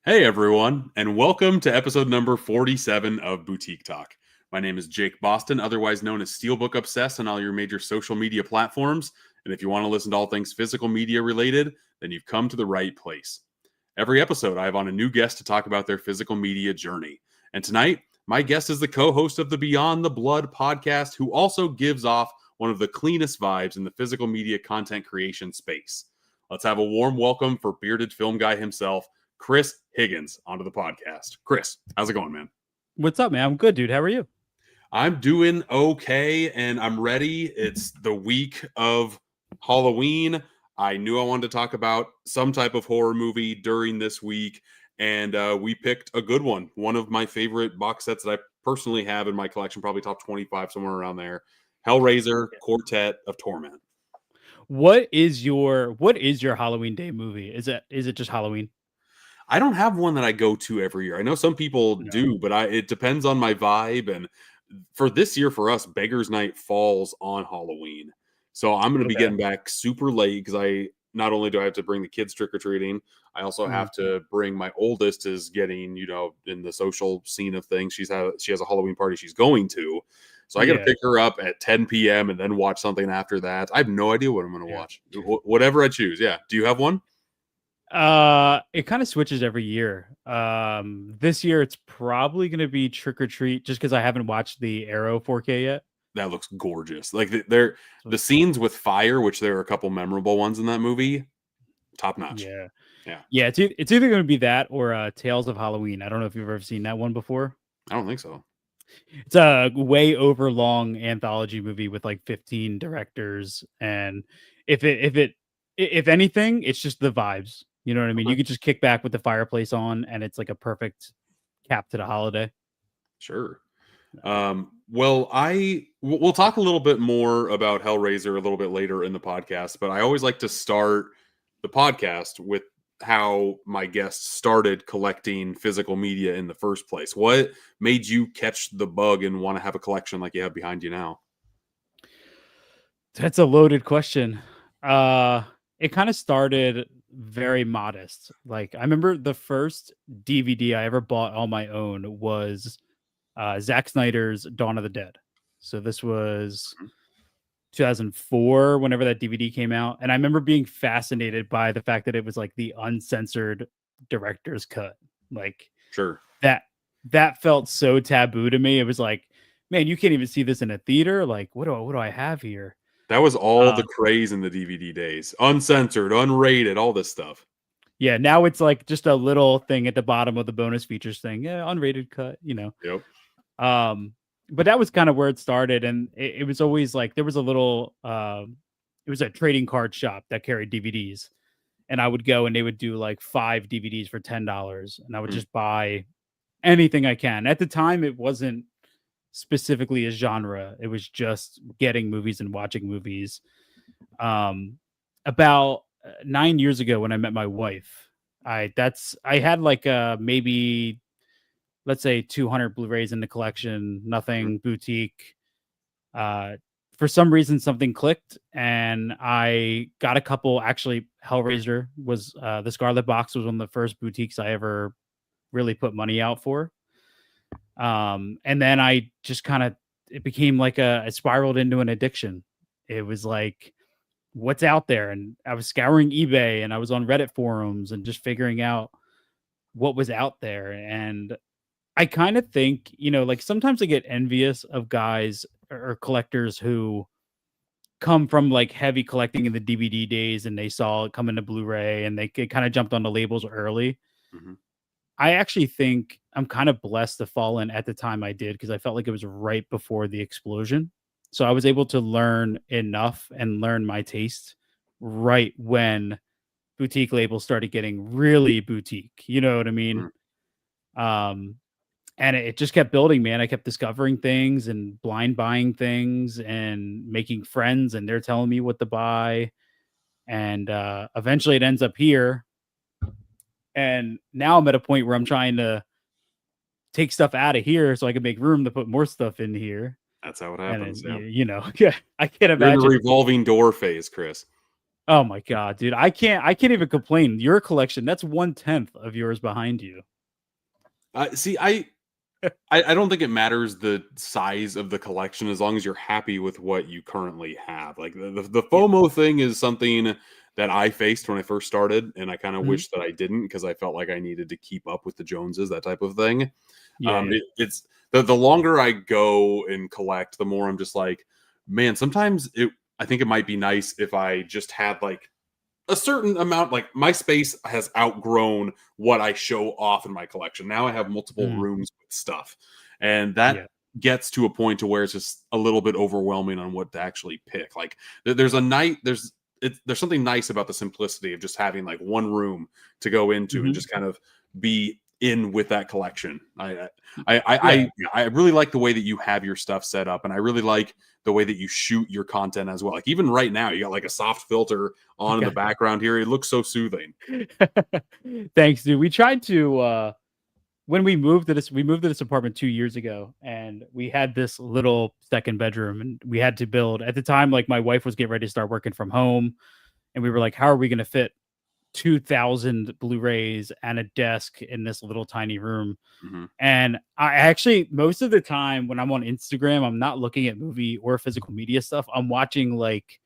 Hey everyone, and welcome to episode number 47 of Boutique Talk. My name is Jake Boston, otherwise known as Steelbook Obsessed on all your major social media platforms. And if you want to listen to all things physical media related, then you've come to the right place. Every episode, I have on a new guest to talk about their physical media journey. And tonight, my guest is the co-host of the Beyond the Blood podcast, who also gives off one of the cleanest vibes in the physical media content creation space. Let's have a warm welcome for bearded film guy himself, Chris Higgins, onto the podcast. Chris, how's it going, man? What's up, man? I'm good, dude. How are you? I'm doing okay, and I'm ready. It's the week of Halloween. I knew I wanted to talk about some type of horror movie during this week, and we picked a good one of my favorite box sets that I personally have in my collection, probably top 25, somewhere around there. Hellraiser, Quartet of Torment. What is your Halloween Day movie? Is it just Halloween? I don't have one that I go to every year. I know some people No. do, but it depends on my vibe. And for this year, for us, Beggars Night falls on Halloween. So I'm going to be Okay. getting back super late because I not only do I have to bring the kids trick or treating, I also have to bring my oldest is getting, in the social scene of things. She has a Halloween party she's going to. So I got to Yeah. pick her up at 10 p.m. and then watch something after that. I have no idea what I'm going to Yeah. watch. Whatever I choose. Yeah. Do you have one? It kind of switches every year. This year it's probably gonna be Trick or Treat just because I haven't watched the Arrow 4K yet. That looks gorgeous. Like they're So, the scenes with fire, which there are a couple memorable ones in that movie, top notch. yeah. Yeah, Yeah, it's either gonna be that or Tales of Halloween. I don't know if you've ever seen that one before. I don't think so. It's a way over long anthology movie with like 15 directors, and if anything, it's just the vibes. You know what I mean? Okay. You could just kick back with the fireplace on, and it's like a perfect cap to the holiday. Sure. Well, we'll talk a little bit more about Hellraiser a little bit later in the podcast, but I always like to start the podcast with how my guests started collecting physical media in the first place. What made you catch the bug and want to have a collection like you have behind you now? That's a loaded question. It kind of started very modest. Like I remember the first DVD I ever bought on my own was Zack Snyder's Dawn of the Dead. So this was 2004 whenever that DVD came out, and I remember being fascinated by the fact that it was like the uncensored director's cut. Like Sure. that that felt so taboo to me. It was like, man, you can't even see this in a theater. Like what do I have here? That was all the Uh craze in the DVD days. Uncensored, unrated, all this stuff. yeah, now it's like just a little thing at the bottom of the bonus features thing. Yeah, unrated cut. Yep. Um, but that was kind of where it started, and it was always like there was a little it was a trading card shop that carried DVDs, and I would go and they would do like 5 DVDs for $10, and I would Mm. just buy anything I can. At the time, it wasn't specifically a genre; it was just getting movies and watching movies. Um, about 9 years ago, when I met my wife, I had like maybe let's say 200 Blu-rays in the collection, Mhm. nothing boutique. Uh, for some reason, something clicked, and I got a couple. Actually, Hellraiser was the Scarlet Box was one of the first boutiques I ever really put money out for. And then I just kind of it became like it spiraled into an addiction. It was like what's out there, and I was scouring eBay, and I was on Reddit forums, and just figuring out what was out there. And I kind of think, like sometimes I get envious of guys or collectors who come from like heavy collecting in the DVD days and they saw it come into Blu-ray and they kind of jumped on the labels early. Mhm. I actually think I'm kind of blessed to fall in at the time I did because I felt like it was right before the explosion. So I was able to learn enough and learn my taste right when boutique labels started getting really boutique. You know what I mean? Mhm. Um, and it just kept building, man. I kept discovering things and blind buying things and making friends, and they're telling me what to buy. And eventually it ends up here. And now I'm at a point where I'm trying to take stuff out of here so I can make room to put more stuff in here. That's how it And then, happens. Yeah. yeah, I can't You're in a imagine. revolving door phase, Chris. Oh my god, dude. I can't even complain. Your collection, that's 1/10 of yours behind you. See, I don't think it matters the size of the collection as long as you're happy with what you currently have. Like the Yeah. FOMO thing is something that I faced when I first started, and I kind of Mhm. wish that I didn't because I felt like I needed to keep up with the Joneses, that type of thing. Yeah, yeah. It's the longer I go and collect, the more I'm just like, man, sometimes I think it might be nice if I just had like a certain amount, like my space has outgrown what I show off in my collection. Now I have multiple Mhm. rooms with stuff, and that Yeah. gets to a point to where it's just a little bit overwhelming on what to actually pick. Like there's a night there's something nice about the simplicity of just having like one room to go into and Mhm. just kind of be in with that collection. Yeah. I really like the way that you have your stuff set up, and I really like the way that you shoot your content as well. Like even right now, you got like a soft filter on in the Okay. background here. It looks so soothing. Thanks, dude. We tried to when we moved to this apartment 2 years ago, and we had this little second bedroom, and we had to build at the time, like, my wife was getting ready to start working from home, and we were like, "How are we gonna fit 2,000 Blu-rays and a desk in this little tiny room?" Hmm. And I actually most of the time when I'm on Instagram, I'm not looking at movie or physical media stuff. I'm watching like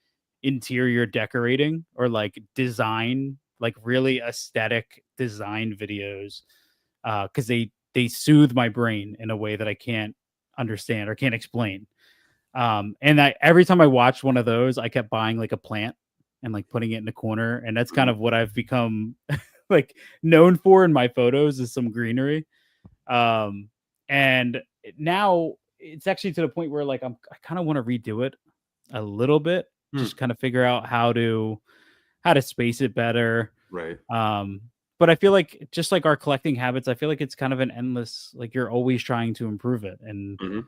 interior decorating or like design, like really aesthetic design videos. Because they soothe my brain in a way that I can't understand or can't explain. And I every time I watched one of those, I kept buying like a plant and like putting it in the corner. And that's kind Hmm. of what I've become like known for in my photos is some greenery. Um, and now it's actually to the point where like I kind of want to redo it a little bit, Hmm. just kind of figure out how to space it better. Right. Um, but I feel like just like our collecting habits, I feel like it's kind of an endless like you're always trying to improve it. And Hmm.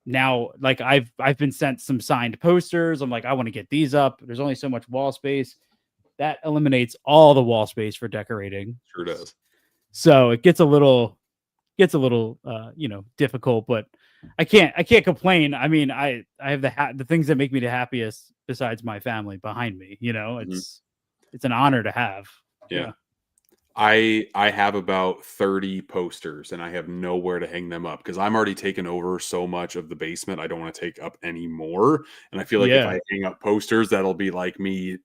now like I've been sent some signed posters. I'm like, I want to get these up. There's only so much wall space. That eliminates all the wall space for decorating. Sure does. So it gets a little difficult, but I can't complain. I mean, I have the things that make me the happiest besides my family behind me, Hmm. it's an honor to have. Yeah. Yeah. I have about 30 posters and I have nowhere to hang them up because I'm already taken over so much of the basement. I don't want to take up any more. And I feel like if Yeah. I hang up posters, that'll be like me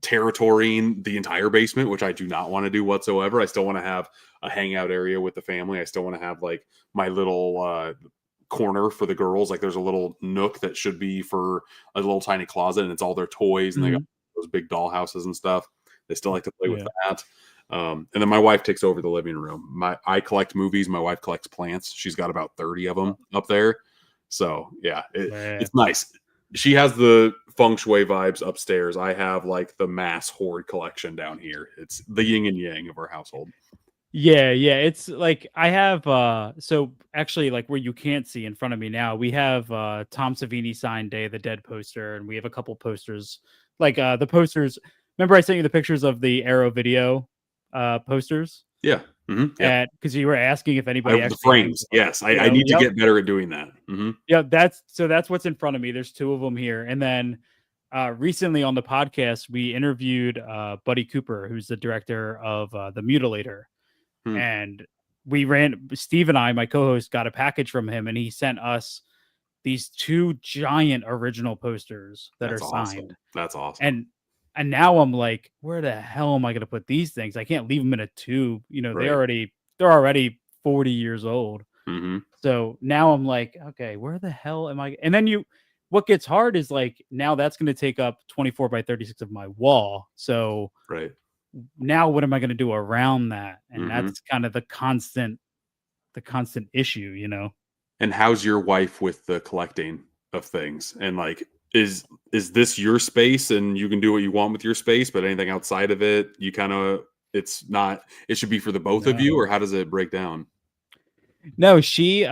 territorying the entire basement, which I do not want to do whatsoever. I still want to have a hangout area with the family. I still want to have like my little corner for the girls. Like there's a little nook that should be for a little tiny closet, and it's all their toys, and they got Mhm. those big doll houses and stuff. They still like to play with Yeah. that. And then my wife takes over the living room. I collect movies. My wife collects plants. She's got about 30 of them up there. So yeah, Yeah. it's nice. She has the feng shui vibes upstairs. I have like the mass horde collection down here. It's the yin and yang of our household. Yeah, yeah. It's like I have so actually like where you can't see in front of me now, we have Tom Savini signed Day of the Dead poster, and we have a couple posters. Like the posters, remember I sent you the pictures of the Arrow video posters? Yeah. Hmm. Yeah. At because you were asking if anybody The actually hangs frames. them. Yes. I need to Yep. get better at doing that. Hmm. Yeah, that's what's in front of me. There's two of them here. And then recently on the podcast, we interviewed Buddy Cooper, who's the director of The Mutilator. Hmm. And Steve and I, my co-host, got a package from him, and he sent us these two giant original posters that are That's signed. awesome. That's awesome. And now I'm like, where the hell am I going to put these things? I can't leave them in a tube. Right. They're already 40 years old. Hmm. So now I'm like, okay, where the hell am I? And then what gets hard is like now that's going to take up 24 by 36 of my wall. So Right. now what am I going to do around that? And Hmm. that's kind of the constant issue. And how's your wife with the collecting of things? And like, is this your space and you can do what you want with your space, but anything outside of it, you kind of it's not. It should be for the both of No. you, or how does it break down? No, she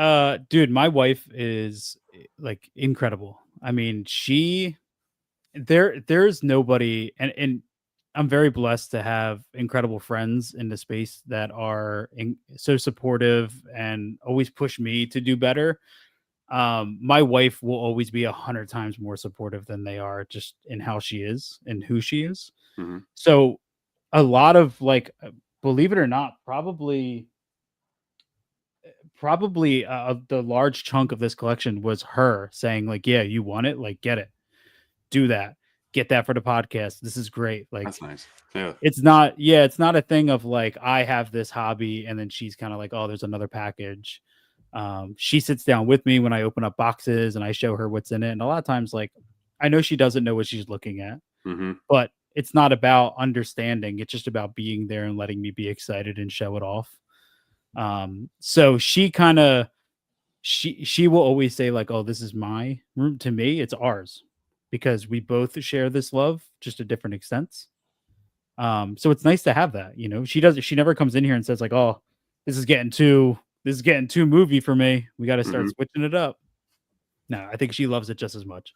dude, my wife is like incredible. I mean, there's nobody and I'm very blessed to have incredible friends in the space that are so supportive and always push me to do better. My wife will always be 100 times more supportive than they are just in how she is and who she is. Mm-hmm. So a lot of like, believe it or not, probably the large chunk of this collection was her saying like, yeah, you want it, like get it, do that, get that for the podcast, this is great. Like That's nice. Yeah. it's not a thing of like I have this hobby and then she's kind of like, oh, there's another package. She sits down with me when I open up boxes and I show her what's in it, and a lot of times like I know she doesn't know what she's looking at, Mm-hmm. but it's not about understanding, it's just about being there and letting me be excited and show it off. So she will always say like, oh, this is my room. To me it's ours because we both share this love, just to different extents. So it's nice to have that, she never comes in here and says like, oh, this is getting too movie for me, we got to start Mm-hmm. switching it up. No, I think she loves it just as much.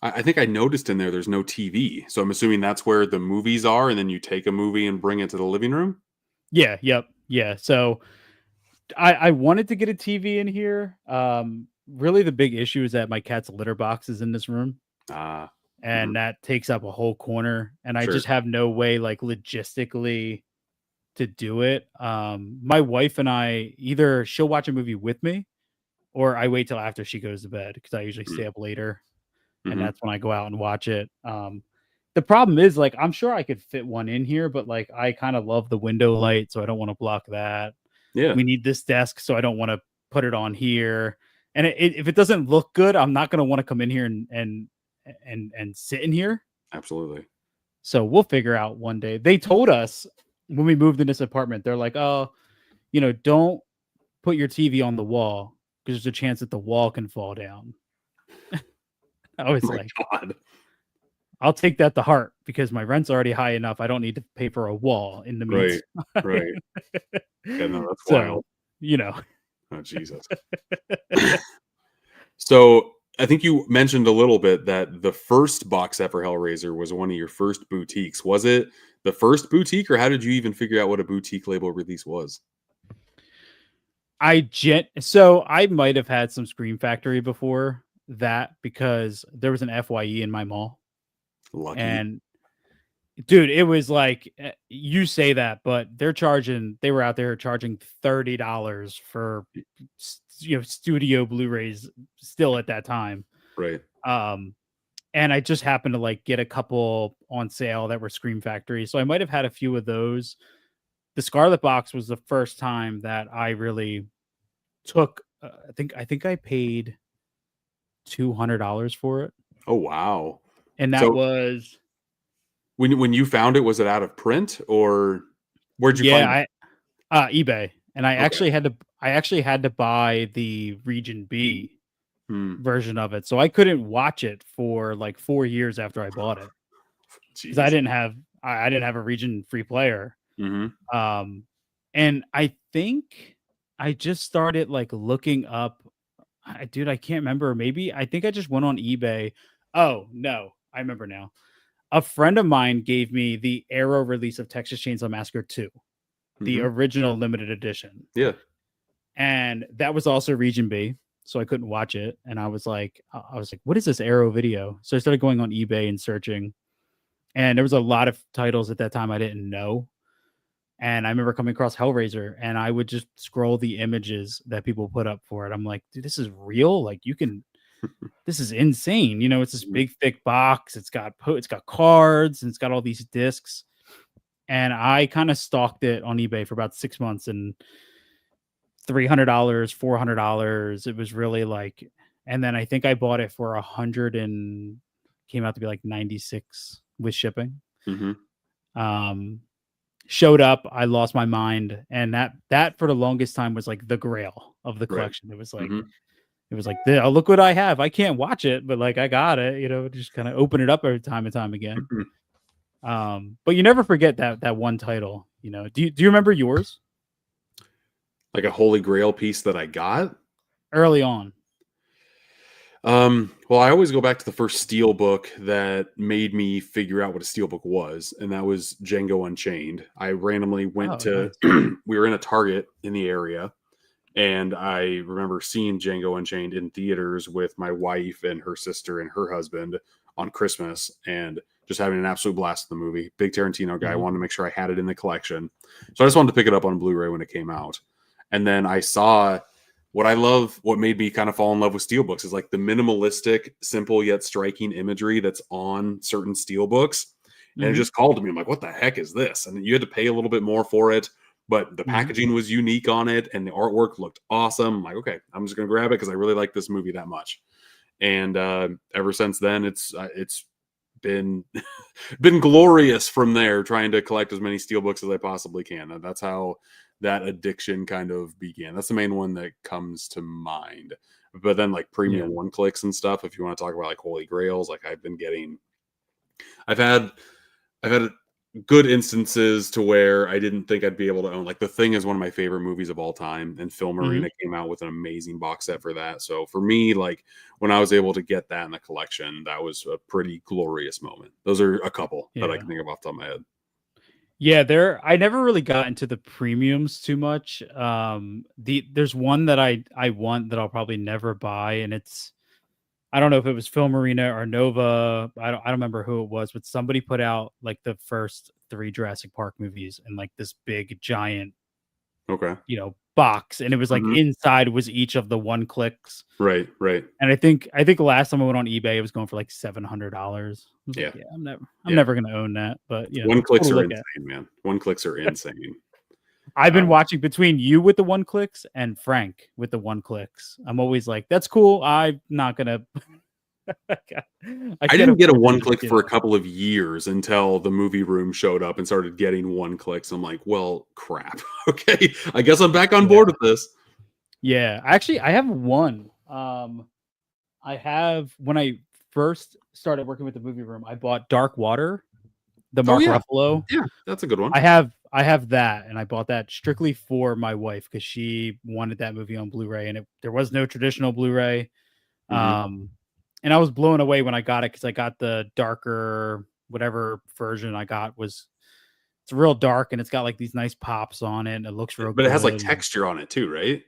I think I noticed in there's no TV, so I'm assuming that's where the movies are, and then you take a movie and bring it to the living room. Yeah, yep, yeah. So I wanted to get a TV in here. Really the big issue is that my cat's litter box is in this room, Ah, and that takes up a whole corner, and I sure. just have no way like logistically to do it. My wife and I, either she'll watch a movie with me or I wait till after she goes to bed because I usually stay up later, and Mm-hmm. that's when I go out and watch it. The problem is like I'm sure I could fit one in here, but like I kind of love the window light, so I don't want to block that. Yeah, We need this desk, so I don't want to put it on here. And if it doesn't look good, I'm not going to want to come in here and sit in here. absolutely. So we'll figure out one day. They told us when we moved in this apartment, they're like, oh, don't put your TV on the wall because there's a chance that the wall can fall down. I was Oh my like, God. I'll take that to heart because my rent's already high enough. I don't need to pay for a wall in the Right, meantime. right. Yeah, no, that's So, wild. you know, Oh, Jesus. So I think you mentioned a little bit that the first box set for Hellraiser was one of your first boutiques. Was it the first boutique, or how did you even figure out what a boutique label release was? so I might have had some Scream Factory before that because there was an FYE in my mall. Lucky. And dude, it was like you say that, but they were out there charging $30 for studio Blu-rays still at that time. Right. And I just happened to like get a couple on sale that were Scream Factory. So I might have had a few of those. The Scarlet Box was the first time that I really took I think I paid $200 for it. Oh, wow. And that So was when you found it, was it out of print, or where'd you find it? yeah, eBay. And Okay. I actually had to buy the Region B Hmm. version of it. So I couldn't watch it for like 4 years after I bought it cuz Jeez. I didn't have a Region free player. Mm-hmm. Um and I think I just started like looking up dude, I can't remember. Maybe I think I just went on eBay. Oh, no. I remember now. A friend of mine gave me the Arrow release of Texas Chainsaw Massacre 2, the Mm-hmm. original limited edition. Yeah. And that was also Region B, so I couldn't watch it. And I was like, what is this Arrow video? So I started going on eBay and searching. And there was a lot of titles at that time I didn't know. And I remember coming across Hellraiser, and I would just scroll the images that people put up for it. I'm like, dude, this is real. Like this is insane. It's this big thick box. It's got cards and it's got all these discs. And I kind of stalked it on eBay for about 6 months, and $300, $400. It was really like, and then I think I bought it for 100 and came out to be like 96 with shipping. Mm-hmm. Showed up, I lost my mind, and that for the longest time was like the grail of the collection. Right. It was like look what I have. I can't watch it, but like I got it, just kind of open it up every time and time again. But you never forget that one title. Do you remember yours? Like a Holy Grail piece that I got early on? Well, I always go back to the first steel book that made me figure out what a steel book was, and that was Django Unchained. I randomly went to nice. We were in a Target in the area, And I remember seeing Django Unchained in theaters with my wife and her sister and her husband on Christmas, and just having an absolute blast in the movie. Big Tarantino guy. Mhm. Wanted to make sure I had it in the collection. So I just wanted to pick it up on Blu-ray when it came out. And then I saw what made me kind of fall in love with steelbooks is like the minimalistic, simple yet striking imagery that's on certain steelbooks. And it Mhm. just called to me. I'm like, what the heck is this? And you had to pay a little bit more for it, but the Mhm. packaging was unique on it and the artwork looked awesome. I'm like, okay, I'm just gonna grab it because I really like this movie that much. And ever since then, it's been been glorious from there, trying to collect as many steelbooks as I possibly can. And that's how that addiction kind of began. That's the main one that comes to mind. But then like Yeah. premium one clicks and stuff, if you want to talk about like holy grails, like I've had I've had good instances to where I didn't think I'd be able to own. Like The Thing is one of my favorite movies of all time, and Film Mhm. Arena came out with an amazing box set for that. So for me, like when I was able to get that in the collection, that was a pretty glorious moment. Those are a couple that I Yeah. can think of off the top of my head. Yeah, I never really got into the premiums too much. There's one that I want that I'll probably never buy, and it's I don't know if it was Film Arena or Nova. I don't remember who it was, but somebody put out like the first 3 Jurassic Park movies in like this big giant, Okay. box, and it was like Mhm. inside was each of the one clicks. Right. Right. And I think the last time I went on eBay, it was going for like $700. I was like, Yeah. yeah, I'm Yeah. never gonna own that, but One it's cool clicks to are look at. insane, man. One clicks are insane. I've been Um, watching between you with the one clicks and Frank with the one clicks. I'm always like, that's cool. I'm not gonna I I can't didn't get a afford to one just, click for a couple of years until the movie room showed up and started getting one clicks. I'm like, well, crap. Okay, I guess I'm back on yeah. board with this. Yeah. Actually, I have one. I have when I first started working with the movie room, I bought Dark Water, the Oh Mark yeah, Ruffalo. yeah, that's a good one. I have that, and I bought that strictly for my wife because she wanted that movie on Blu-ray, and there was no traditional Blu-ray. Hmm. Um, and I was blown away when I got it because I got the darker whatever version I got was it's real dark and it's got like these nice pops on it and it looks real But it has like good. texture on it too, right?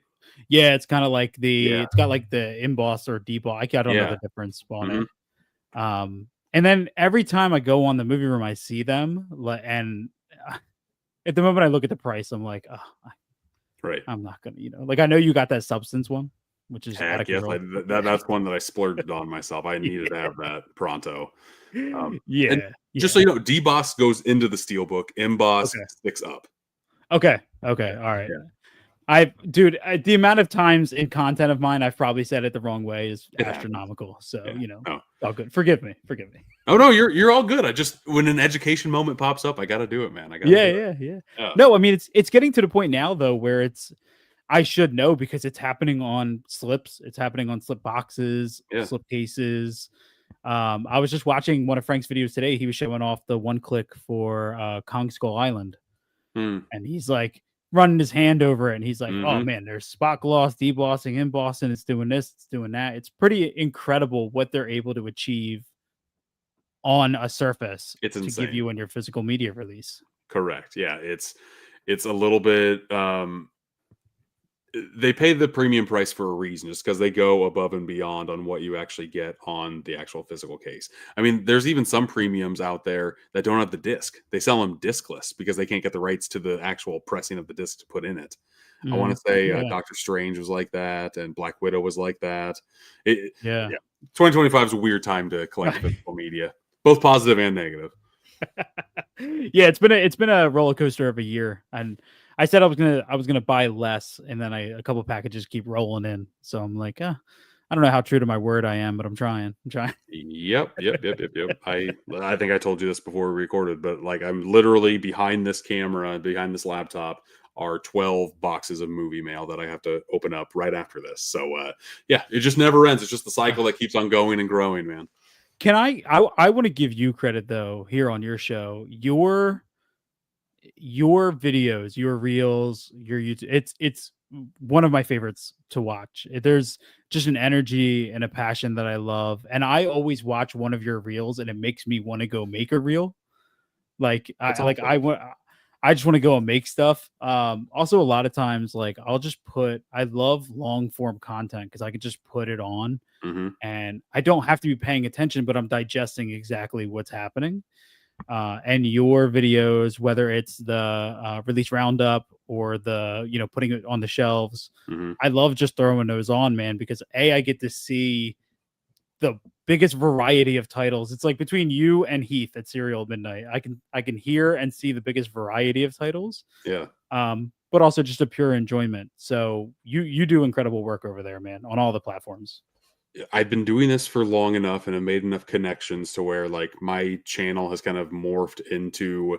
Yeah, it's kind of like Yeah, it's got like the emboss or deboss. I don't know yeah. the difference on Hmm. it. And then every time I go on the movie room, I see them, and uh, at the moment I look at the price, I'm like, oh, Right. I'm not gonna, like I know you got that substance one, which is out Heck of yes, control. that's one that I splurged on myself. I needed to have that pronto. And Yeah, just so yeah. you know, deboss goes into the steelbook, emboss Okay, sticks up. okay, Yeah, all right. yeah, Dude, the amount of times in content of mine I've probably said it the wrong way is it happens. astronomical. So, Yeah. Oh. all good. Forgive me. Forgive me. Oh no, you're all good. I just when an education moment pops up, I got to do it, man. I got to Yeah, do it. yeah, yeah. Yeah. No, I mean it's getting to the point now though where I should know because it's happening on slips, it's happening on slip boxes, Yeah. slip cases. I was just watching one of Frank's videos today. He was showing off the one click for Kong Skull Island. Mm, And he's like running his hand over it, and he's like, "Oh mhm. man, there's spot gloss, debossing, embossing. It's doing this, it's doing that. It's pretty incredible what they're able to achieve on a surface It's to give insane. you in your physical media release." Correct. Yeah, it's a little bit they pay the premium price for a reason, just because they go above and beyond on what you actually get on the actual physical case. I mean, there's even some premiums out there that don't have the disc. They sell them discless because they can't get the rights to the actual pressing of the disc to put in it. I want Mhm. to say Yeah, Doctor Strange was like that, and Black Widow was like that. yeah. Yeah, 2025 is a weird time to collect physical media, both positive and negative. Yeah, it's been a roller coaster of a year, and I said I was gonna buy less, and then a couple packages keep rolling in. So I'm like, I don't know how true to my word I am, but I'm trying. I'm trying. Yep. I think I told you this before we recorded, but like I'm literally behind this camera, behind this laptop, are 12 boxes of movie mail that I have to open up right after this. So yeah, it just never ends. It's just the cycle that keeps on going and growing, man. Can I want to give you credit though here on your show. Your videos, your reels, your YouTube. It's one of my favorites to watch. There's just an energy and a passion that I love, and I always watch one of your reels, and it makes me want to go make a reel. Like That's I like awesome. I want. I just want to go and make stuff. Also a lot of times, like I love long form content because I could just put it on Hmm. and I don't have to be paying attention, but I'm digesting exactly what's happening. And your videos, whether it's the release roundup or the, putting it on the shelves, Hmm. I love just throwing those on, man, because I get to see the biggest variety of titles. It's like between you and Heath at Serial Midnight, I can hear and see the biggest variety of titles. Yeah. But also just a pure enjoyment. So you do incredible work over there, man, on all the platforms. I've been doing this for long enough and have made enough connections to where like my channel has kind of morphed into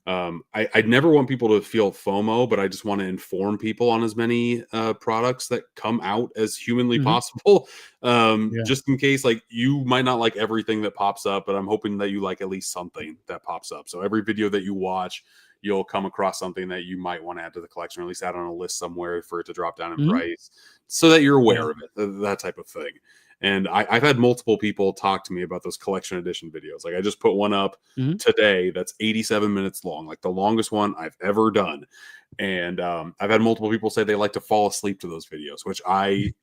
I'd never want people to feel FOMO, but I just want to inform people on as many products that come out as humanly Hmm. possible. Yeah. Just in case like you might not like everything that pops up, but I'm hoping that you like at least something that pops up. So every video that you watch, you'll come across something that you might want to add to the collection, or at least add on a list somewhere for it to drop down in Hmm. price so that you're Yeah. aware of it, that type of thing. And I've had multiple people talk to me about those collection edition videos. Like I just put one up Hmm. today that's 87 minutes long, like the longest one I've ever done. And I've had multiple people say they like to fall asleep to those videos, which I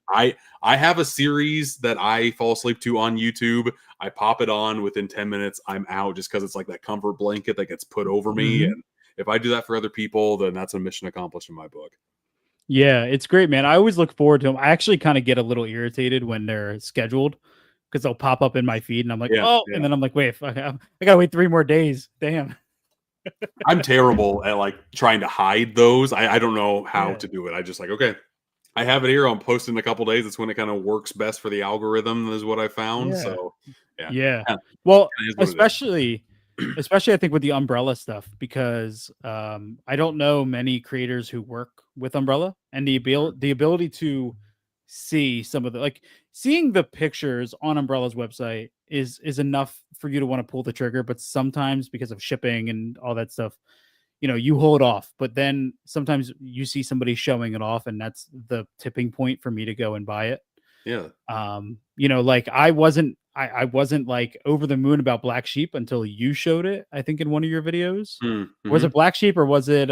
have a series that I fall asleep to on YouTube. I pop it on within 10 minutes, I'm out just because it's like that comfort blanket that gets put over me. Hmm. And if I do that for other people, then that's a mission accomplished in my book. Yeah, it's great, man. I always look forward to them. I actually kind of get a little irritated when they're scheduled because they'll pop up in my feed and I'm like, Yeah, oh, and yeah. then I'm like, wait, fuck, I gotta wait 3 more days. Damn. I'm terrible at like trying to hide those. I don't know how Yeah. to do it. I just like, okay, I have it here. I'll post in a couple days. It's when it kind of works best for the algorithm, is what I found. Yeah. So yeah, Yeah. kind Well, of is what it is. especially I think with the umbrella stuff because I don't know many creators who work with umbrella and the ability to see some of the like seeing the pictures on umbrella's website is enough for you to want to pull the trigger, but sometimes because of shipping and all that stuff, you hold off, but then sometimes you see somebody showing it off and that's the tipping point for me to go and buy it. Yeah. Like I wasn't like over the moon about Black Sheep until you showed it, I think in one of your videos. Was Mm-hmm. it Black Sheep or was it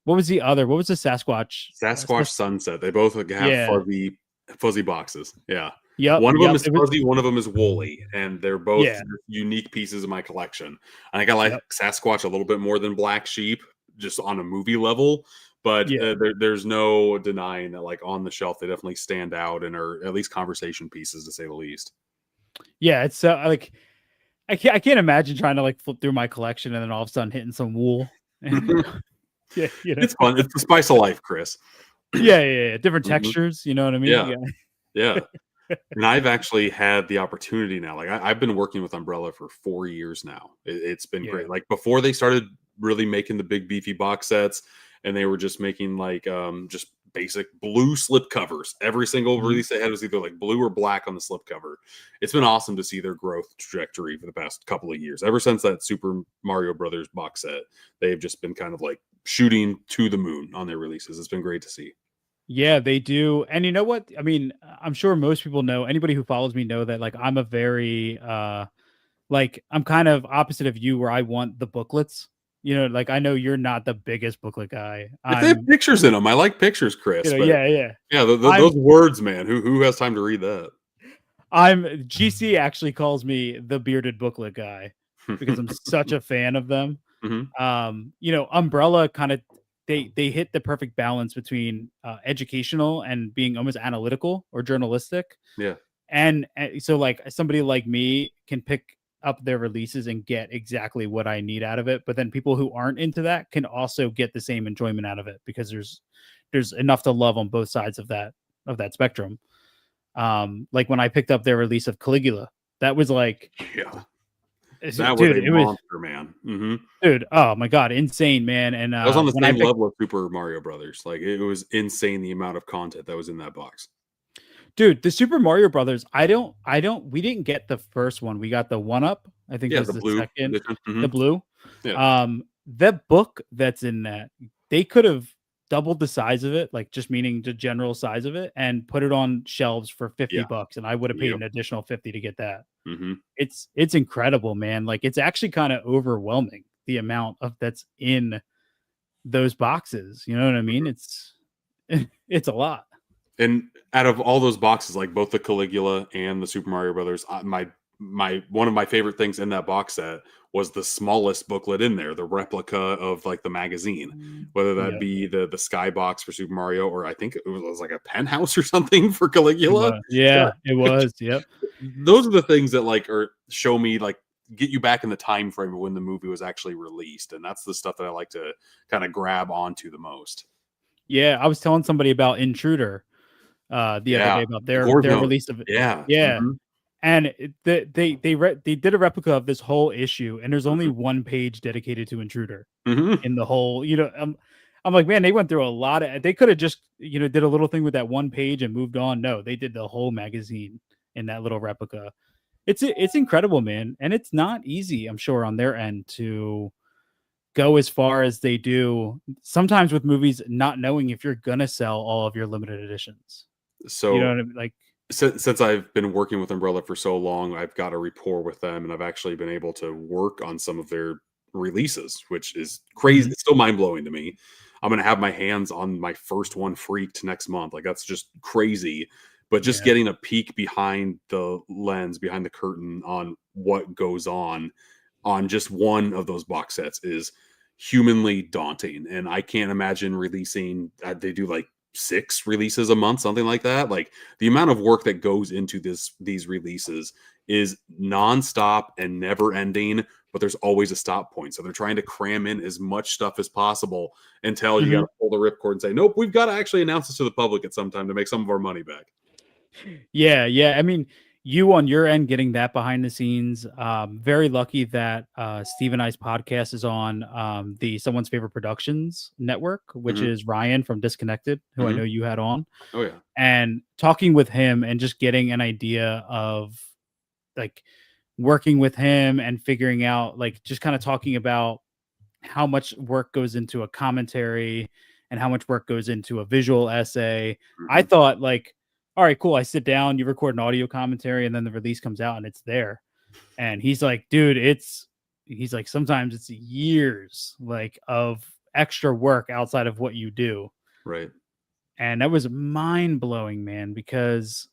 what was the other? What was the Sasquatch? Sasquatch Sunset. They both have Yeah. fuzzy boxes. Yeah. Yep, One of them yep. is It was fuzzy, one of them is woolly, and they're both yeah, unique pieces of my collection. I think I like yep, Sasquatch a little bit more than Black Sheep, just on a movie level. But yeah. there's no denying that, like on the shelf, they definitely stand out and are at least conversation pieces, to say the least. Yeah, it's like I can't imagine trying to like flip through my collection and then all of a sudden hitting some wool. Yeah, It's fun. It's the spice of life, Chris. Yeah, yeah, yeah. Different Mhm. textures, you know what I mean? Yeah, yeah. And I've actually had the opportunity now. Like I've been working with Umbrella for 4 years now. It's been Yeah. great. Like before they started really making the big beefy box sets, and they were just making like just basic blue slip covers. Every single Mhm. release they had was either like blue or black on the slip cover. It's been awesome to see their growth trajectory for the past couple of years. Ever since that Super Mario Brothers box set, they've just been kind of like shooting to the moon on their releases. It's been great to see. Yeah, they do. And you know what? I mean, I'm sure most people know, anybody who follows me know that like I'm a very like I'm kind of opposite of you where I want the booklets. Like I know you're not the biggest booklet guy. If they have pictures in them, I like pictures, Chris. But Yeah, yeah. yeah, I'm those words, man. Who has time to read that? I'm GC actually calls me the bearded booklet guy because I'm such a fan of them. Mhm. Umbrella kind of they hit the perfect balance between educational and being almost analytical or journalistic. Yeah, And so like somebody like me can pick up their releases and get exactly what I need out of it. But then people who aren't into that can also get the same enjoyment out of it because there's enough to love on both sides of that spectrum. Like when I picked up their release of Caligula, that was like, yeah. That was dude, a it was, monster, man. Mhm. dude, oh my god, insane, man. And That was on the when I same picked, level of Super Mario Brothers. Like it was insane the amount of content that was in that box. dude, the Super Mario Brothers, we didn't get the first one. We got the one up, I think Yeah, was the the blue second, edition. the Mhm. blue. Yeah, The book that's in that, they could have doubled the size of it, like just meaning the general size of it, and put it on shelves for 50 yeah, bucks, and I would have paid yep. an additional 50 to get that. Mhm. It's incredible, man. Like it's actually kind of overwhelming the amount of that's in those boxes. You know what I mean? It's a lot. And out of all those boxes, like both the Caligula and the Super Mario Brothers, my one of my favorite things in that box set was the smallest booklet in there, the replica of like the magazine, whether that Yeah, be the skybox for Super Mario, or I think it was like a penthouse or something for it Caligula. was. Yeah, it was. Yep. Those are the things that like or show me like get you back in the time frame of when the movie was actually released, and that's the stuff that I like to kind of grab onto the most. Yeah, I was telling somebody about Intruder the other Yeah, day about the their Gordo. release of it. Yeah. Yeah, Mhm. and they did a replica of this whole issue, and there's only Mhm. one page dedicated to Intruder Mhm. in the whole. I'm like, man, they went through a lot of. They could have just did a little thing with that one page and moved on. No, they did the whole magazine in that little replica. It's incredible, man, and it's not easy. I'm sure on their end to go as far as they do. Sometimes with movies, not knowing if you're gonna sell all of your limited editions. You know So what I mean? Like, since I've been working with Umbrella for so long, I've got a rapport with them, and I've actually been able to work on some of their releases, which is crazy. mhm, It's still mind blowing to me. I'm gonna have my hands on my first one freaked next month. Like that's just crazy. But just yeah. getting a peek behind the lens, behind the curtain on what goes on just one of those box sets is humanly daunting. And I can't imagine releasing. They do like 6 releases a month, something like that. Like the amount of work that goes into these releases is nonstop and never ending, but there's always a stop point. So they're trying to cram in as much stuff as possible until you got Mhm. to pull the ripcord and say, nope, we've got to actually announce this to the public at some time to make some of our money back. Yeah, yeah. I mean, you on your end getting that behind the scenes. Very lucky that Steve and I's podcast is on the Someone's Favorite Productions network, which Hmm. is Ryan from Disconnected, who I Hmm. know you had on, Oh yeah. and talking with him and just getting an idea of like working with him and figuring out like just kind of talking about how much work goes into a commentary and how much work goes into a visual essay. I Hmm. thought like, all right, cool. I sit down, you record an audio commentary, and then the release comes out and it's there. And he's like, dude, he's like, sometimes it's years like of extra work outside of what you do. Right. And that was mind blowing, man, because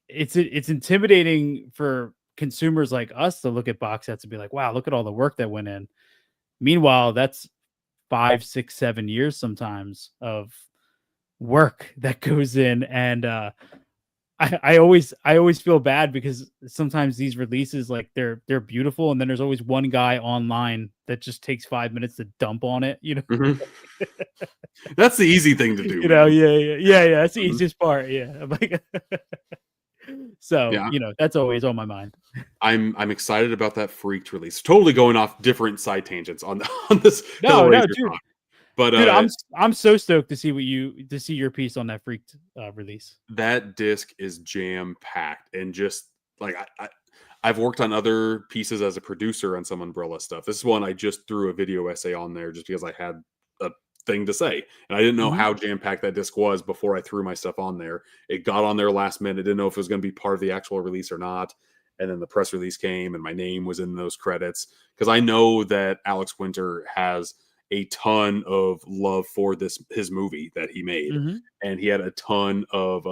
it's intimidating for consumers like us to look at box sets and be like, wow, look at all the work that went in. Meanwhile, that's 5, 6, 7 years sometimes of work that goes in. And I always feel bad because sometimes these releases, like they're beautiful, and then there's always one guy online that just takes 5 minutes to dump on it, Hmm. That's the easy thing to do, man. yeah. That's the Mhm. easiest part. Yeah. I'm like, so, Yeah. that's always on my mind. I'm excited about that freaked release. Totally going off different side tangents on on this No, Hellraiser dude. talk. But Dude, I'm so stoked to see your piece on that freaked release. that disc is jam packed and just like I've worked on other pieces as a producer on some Umbrella stuff. This is one I just threw a video essay on there just because I had a thing to say, and I didn't know Mhm. how jam packed that disc was before I threw my stuff on there. It got on there last minute. Didn't know if it was going to be part of the actual release or not. And then the press release came, and my name was in those credits because I know that Alex Winter has a ton of love for his movie that he made, Mhm. and he had a ton of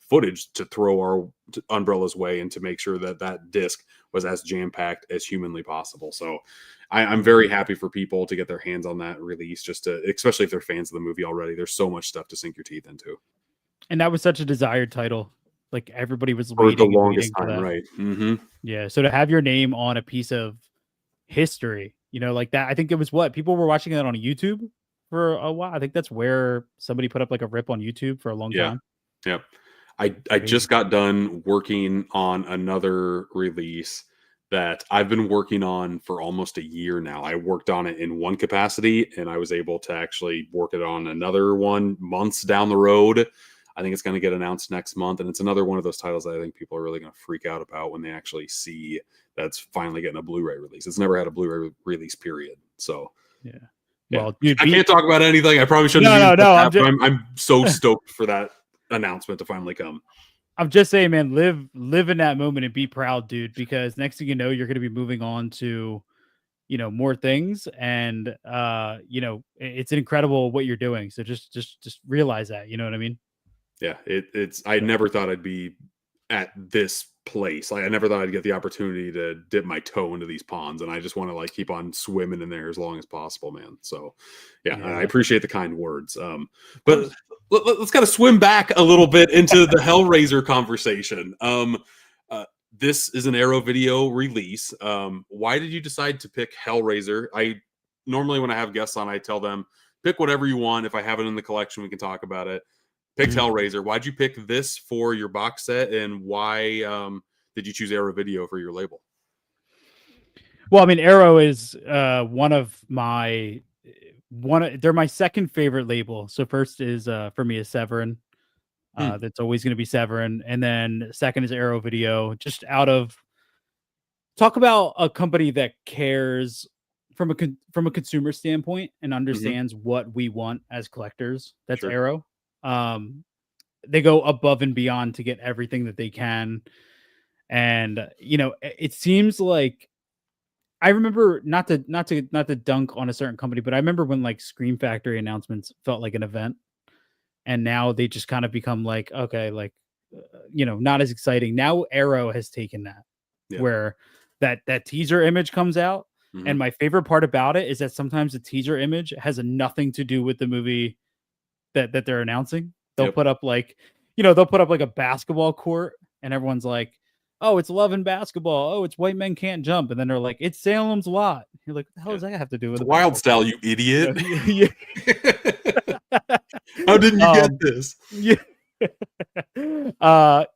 footage to throw our umbrellas way and to make sure that that disc was as jam packed as humanly possible. So I'm very happy for people to get their hands on that release, just to, especially if they're fans of the movie already. There's so much stuff to sink your teeth into And that was such a desired title. Like everybody was for the waiting and longest waiting for time, that. right? Hmm. Yeah. So to have your name on a piece of history, like that, I think it was what people were watching that on YouTube for a while. I think that's where somebody put up like a rip on YouTube for a long Yeah. time. Yep. I just Crazy. got done working on another release that I've been working on for almost a year now. I worked on it in one capacity, and I was able to actually work it on another one months down the road. I think it's going to get announced next month, and it's another one of those titles that I think people are really going to freak out about when they actually see that's finally getting a Blu-ray release. It's never had a Blu-ray release, period. So Yeah. yeah, Well, dude, I can't talk about anything. I probably shouldn't no, even no, said no. that, but I'm so stoked for that announcement to finally come. I'm just saying, man, live in that moment and be proud, dude, because next thing you know, you're going to be moving on to more things, and it's incredible what you're doing. So just realize that, you know what I mean? Yeah, it's I So, never thought I'd be at this place. Like I never thought I'd get the opportunity to dip my toe into these ponds, and I just want to like keep on swimming in there as long as possible, man. So yeah, I yeah. appreciate the kind words. Of But course. let's kind of swim back a little bit into the Hellraiser conversation. This is an Arrow Video release. Why did you decide to pick Hellraiser? I normally when I have guests on, I tell them pick whatever you want. If I have it in the collection, we can talk about it. Picked Mhm. Hellraiser. Why'd you pick this for your box set, and why did you choose Arrow Video for your label? Well, I mean, Arrow is one of my they're my second favorite label. So first is for me is Severin. Hmm, That's always going to be Severin, and then second is Arrow Video. Just out of talk about a company that cares from from a consumer standpoint and mhm, understands what we want as collectors. That's sure. Arrow. Um, they go above and beyond to get everything that they can, and it seems like I remember not to dunk on a certain company, but I remember when like Scream Factory announcements felt like an event, and now they just kind of become like, okay, like not as exciting. Now Arrow has taken that, Yeah. where that teaser image comes out, Hmm. and my favorite part about it is that sometimes the teaser image has nothing to do with the movie that they're announcing. They'll Yep. put up like, they'll put up like a basketball court, and everyone's like, "Oh, it's love and basketball. Oh, it's white men can't jump." And then they're like, "It's Salem's Lot." You're like, "What the hell Yeah. does that have to do with It's a Wild basketball Style, court?" you idiot. Yeah. How didn't you get um, this? yeah.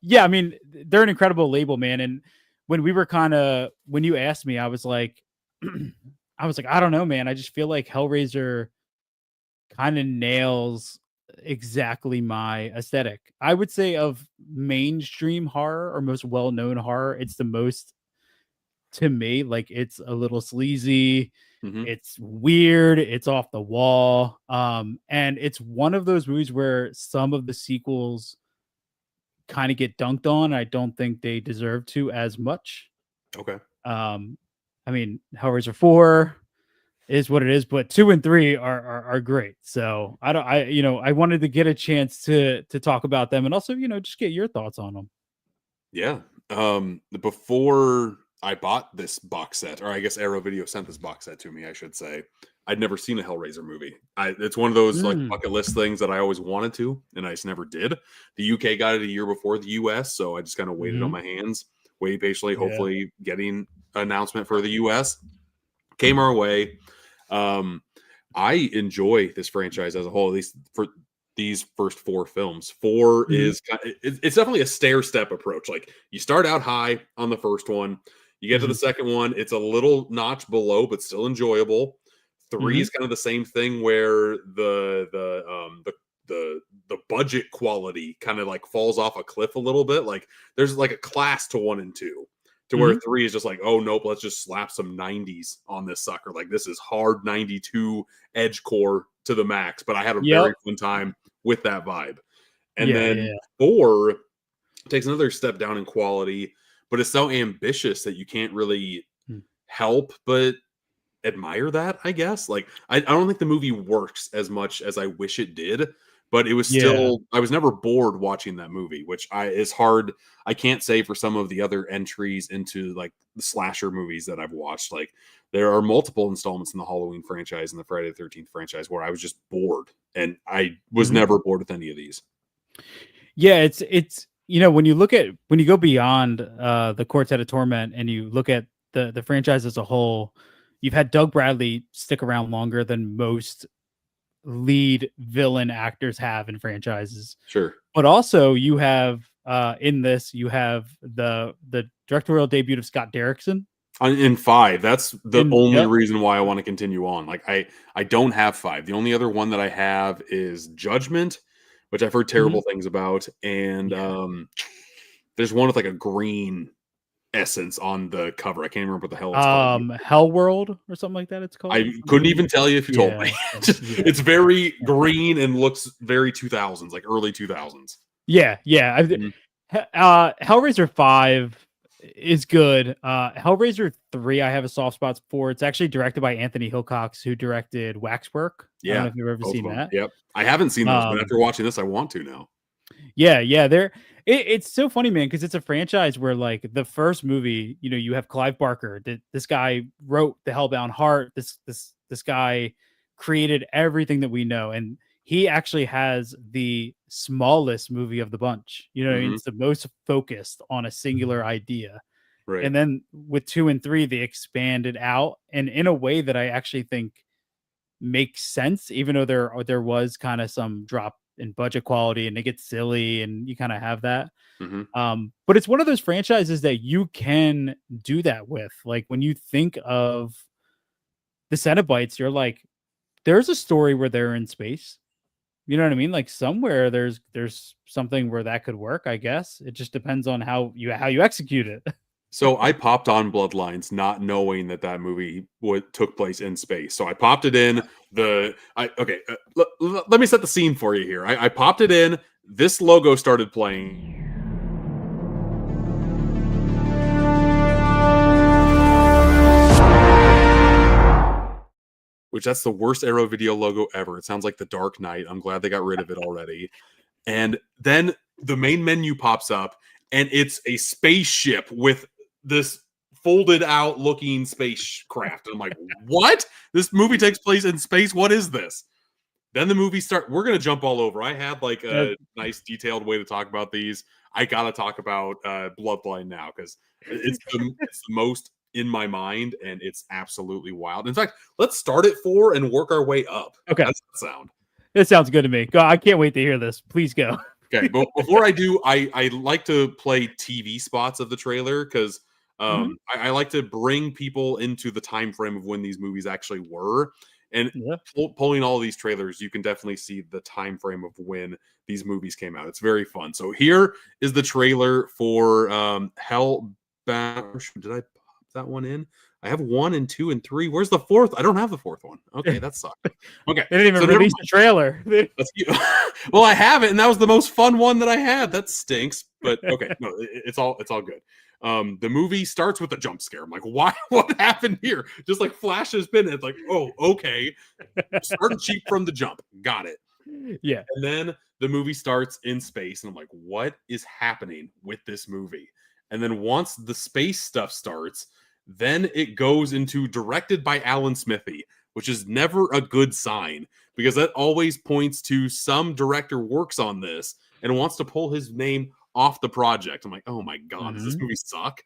Yeah, I mean, they're an incredible label, man. And when you asked me, I was like, I don't know, man. I just feel like Hellraiser kind of nails exactly my aesthetic. I would say of mainstream horror or most well-known horror, it's the most to me, like it's a little sleazy, Hmm. it's weird, it's off the wall. And it's one of those movies where some of the sequels kind of get dunked on. I don't think they deserve to as much. Okay. Um, I mean, Hellraiser 4 is what it is, but 2 and 3 are great. So I don't I wanted to get a chance to talk about them, and also, just get your thoughts on them. Yeah. Before I bought this box set, or I guess Arrow Video sent this box set to me, I should say, I'd never seen a Hellraiser movie. It's one of those like Mm. bucket list things that I always wanted to, and I just never did. The UK got it a year before the US, so I just kind of waited on Mhm. my hands, waited patiently, Yeah. hopefully getting an announcement for the US. Came our way. Um, I enjoy this franchise as a whole, at least for these first four films. Four Mhm. is it's definitely a stair step approach. Like you start out high on the first one, you get to the Mhm. second one, it's a little notch below, but still enjoyable. Three Mhm. is kind of the same thing where the budget quality kind of like falls off a cliff a little bit. Like there's like a class to one and two, to where Mhm. three is just like, oh nope, let's just slap some 90s on this sucker. Like this is hard 92 edge core to the max, but I had a Yep. very fun time with that vibe. And Yeah, then yeah. four takes another step down in quality, but it's so ambitious that you can't really Mm. help but admire that, I guess. Like I don't think the movie works as much as I wish it did, but it was Yeah. still I was never bored watching that movie, which I is hard. I can't say for some of the other entries into like the slasher movies that I've watched. Like there are multiple installments in the Halloween franchise and the Friday the 13th franchise where I was just bored, and I was Mhm. never bored with any of these. Yeah, it's when you go beyond the Quartet of Torment, and you look at the franchise as a whole, you've had Doug Bradley stick around longer than most lead villain actors have in franchises. Sure. But also you have in this you have the directorial debut of Scott Derrickson. In five, that's the And only yep. reason why I want to continue on. Like I don't have five. The only other one that I have is Judgment, which I've heard Mhm. terrible things about, and Yeah. there's one with like a green essence on the cover. I can't remember what the hell it's called. Hell World or something like that it's called, I I couldn't believe. even tell you if you told me. Yeah. Yeah. It's very green and looks very 2000s, like early 2000s. Yeah, yeah. Mhm. Hellraiser 5 is good. Hellraiser 3, I have a soft spot for. It's actually directed by Anthony Hillcox, who directed Waxwork. I don't Yeah, know if you've ever both of seen them. that. Yep. I haven't seen those, but Um, after watching this, I want to now. yeah, it's so funny, man, because it's a franchise where like the first movie, you have Clive Barker. This guy wrote The Hellbound Heart. This guy created everything that we know, and he actually has the smallest movie of the bunch. You know what I mean? Mhm. It's the most focused on a singular idea. Right. And then with 2 and 3, they expanded out, and in a way that I actually think makes sense, even though there was kind of some drop in budget quality and it gets silly and you kind of have that. Mhm. But it's one of those franchises that you can do that with. Like when you think of the Cenobites, you're like, there's a story where they're in space. You know what I mean? Like somewhere there's something where that could work, I guess. It just depends on how you execute it. So I popped on Bloodlines, not knowing that that movie took place in space. So I popped it in. Okay. Let me set the scene for you here. I popped it in. This logo started playing, which that's the worst Arrow Video logo ever. It sounds like the Dark Knight. I'm glad they got rid of it already. And then the main menu pops up, and it's a spaceship with this folded out looking spacecraft. And I'm like, what? This movie takes place in space. What is this? Then the movie start. We're gonna jump all over. I had like Uh, a nice detailed way to talk about these. I gotta talk about Bloodline now because it's the most in my mind, and it's absolutely wild. In fact, let's start at 4 and work our way up. okay. How does that sound? It sounds good to me. I can't wait to hear this. Please go. Okay, but before I do, I like to play TV spots of the trailer because Mhm. I like to bring people into the time frame of when these movies actually were. And Yeah. pulling all of these trailers, you can definitely see the time frame of when these movies came out. It's very fun. So here is the trailer for Hellbound. Did I pop that one in? I have 1 and 2 and 3. Where's the fourth? I don't have the fourth one. Okay, that sucked. Okay, They didn't even so never release the trailer. Let's well, I have it, and that was the most fun one that I had. That stinks, but okay, no, it's all good. The movie starts with a jump scare. I'm like, why? What happened here? Just like flashes been. It's like, oh, okay. Started cheap from the jump. Got it. Yeah. And then the movie starts in space, and I'm like, what is happening with this movie? And then once the space stuff starts, then it goes into directed by Alan Smithy, which is never a good sign because that always points to some director works on this and wants to pull his name off the project. I'm like, oh my God, does this Mhm. movie suck?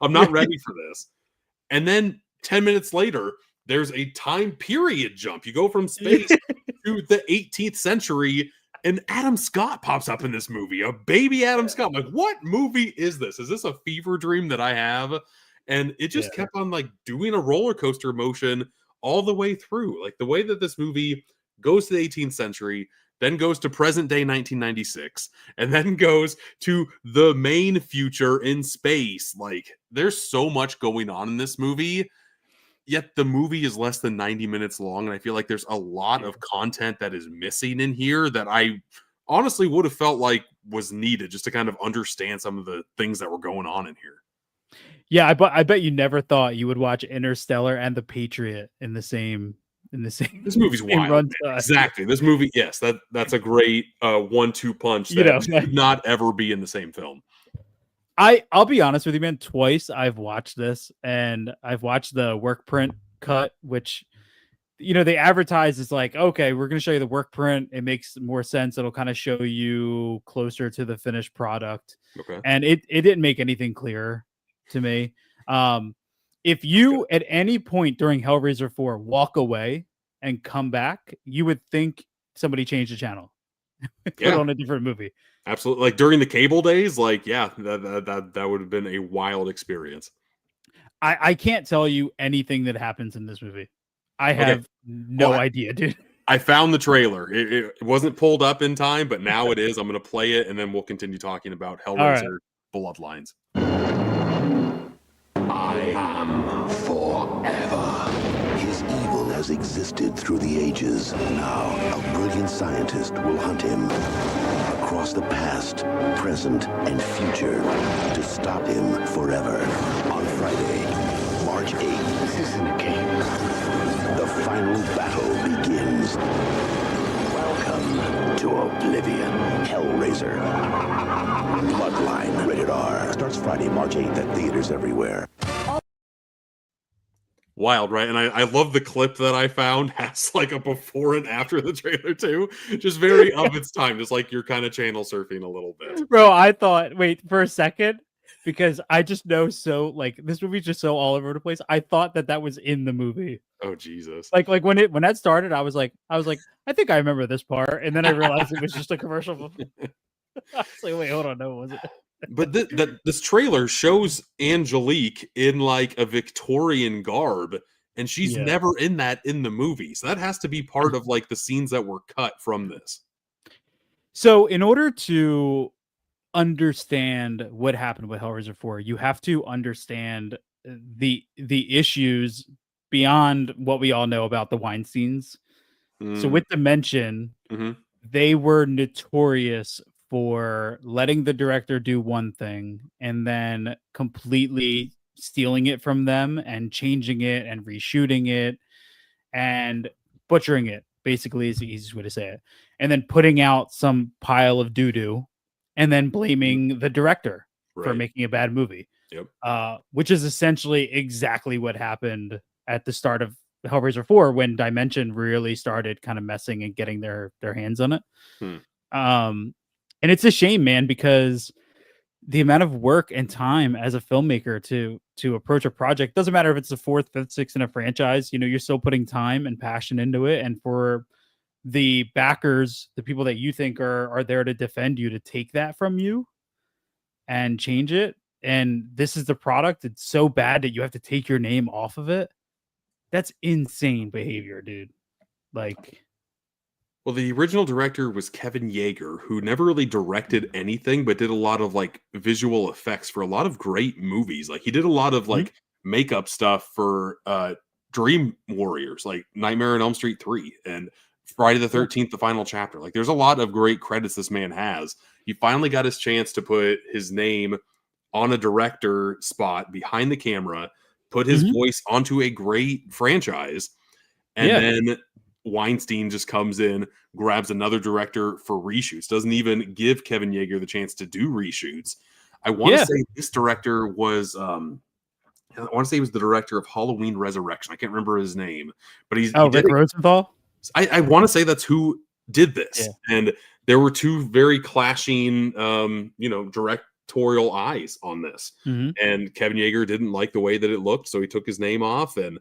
I'm not ready for this. And then 10 minutes later, there's a time period jump. You go from space to the 18th century, and Adam Scott pops up in this movie, a baby Adam Scott. I'm like, what movie is this? Is this a fever dream that I have? And it just Yeah. kept on like doing a roller coaster motion all the way through. Like the way that this movie goes to the 18th century, then goes to present day 1996, and then goes to the main future in space. Like there's so much going on in this movie, yet the movie is less than 90 minutes long, and I feel like there's a lot Yeah. of content that is missing in here that I honestly would have felt like was needed just to kind of understand some of the things that were going on in here. Yeah, I bet you never thought you would watch Interstellar and The Patriot in the same This movie's same wild, man. runtime. Exactly. This movie, yes, that's a great 1-2 punch You that know, should not ever be in the same film. I'll be honest with you, man. Twice I've watched this, and I've watched the work print cut, which they advertise as like, okay, we're going to show you the work print. It makes more sense. It'll kind of show you closer to the finished product. Okay. And it didn't make anything clear to me. If you at any point during Hellraiser 4 walk away and come back, you would think somebody changed the channel, put Yeah, on a different movie. absolutely. Like during the cable days, like yeah, that would have been a wild experience. I can't tell you anything that happens in this movie. I Okay. have no Well, idea, dude. I found the trailer. It wasn't pulled up in time, but now it is. I'm going to play it, and then we'll continue talking about All right. Hellraiser Bloodlines. I am forever. His evil has existed through the ages. Now, a brilliant scientist will hunt him. A across the past, present, and future to stop him forever. On Friday, March 8th. This isn't a game. The final battle begins. Welcome to Oblivion. Hellraiser. Bloodline. Rated R. Starts Friday, March 8th at theaters everywhere. Wild, right? And I love the clip that I found has like a before and after the trailer too. Just very of its time. Just like you're kind of channel surfing a little bit. Bro, I thought, wait for a second, because I just know so like this movie's just so all over the place. I thought that was in the movie. Oh Jesus! Like when that started, I was like, I think I remember this part, and then I realized it was just a commercial. I was like, wait, hold on, no, was it? But this trailer shows Angelique in like a Victorian garb, and she's never in that in the movie. So that has to be part of like the scenes that were cut from this. So in order to understand what happened with Hellraiser 4, you have to understand the issues beyond what we all know about the Weinsteins. So with Dimension, they were notorious for letting the director do one thing and then completely stealing it from them and changing it and reshooting it and butchering it, basically is the easiest way to say it. And then putting out some pile of doo-doo and then blaming the director for making a bad movie. Which is essentially exactly what happened at the start of Hellraiser 4 when Dimension really started kind of messing and getting their hands on it. And it's a shame, man, because the amount of work and time as a filmmaker to approach a project, doesn't matter if it's the fourth, fifth, sixth in a franchise, you're still putting time and passion into it. And for the backers, the people that you think are there to defend you, to take that from you and change it. And this is the product. It's so bad that you have to take your name off of it. That's insane behavior, dude. Like, well, the original director was Kevin Yeager, who never really directed anything, but did a lot of like visual effects for a lot of great movies. Like he did a lot of like makeup stuff for Dream Warriors, like Nightmare on Elm Street 3 and Friday the 13th, the final chapter. Like there's a lot of great credits this man has. He finally got his chance to put his name on a director spot behind the camera, put his voice onto a great franchise, and then Weinstein just comes in, grabs another director for reshoots, doesn't even give Kevin Yeager the chance to do reshoots. I want to say this director was, I want to say he was the director of Halloween Resurrection. I can't remember his name, but he Rick Rosenthal. I want to say that's who did this. And there were two very clashing, directorial eyes on this. And Kevin Yeager didn't like the way that it looked, so he took his name off, and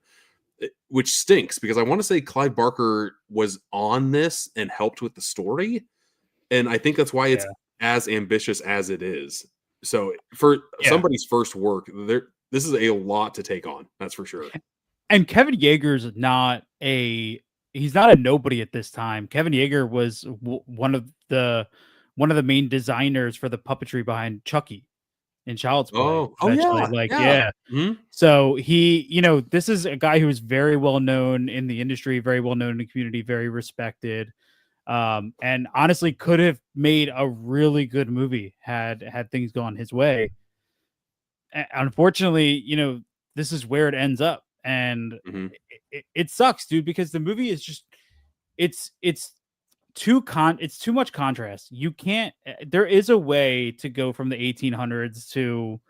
which stinks because I want to say Clive Barker was on this and helped with the story. And I think that's why it's as ambitious as it is. So for somebody's first work, this is a lot to take on. That's for sure. And Kevin Yeager's he's not a nobody at this time. Kevin Yeager was one of the main designers for the puppetry behind Chucky in Child's Play. So he, this is a guy who's very well known in the industry, very well known in the community, very respected, and honestly could have made a really good movie had things gone his way. Unfortunately, this is where it ends up, and it sucks, dude, because the movie is just it's too much contrast. You can't. There is a way to go from the 1800s to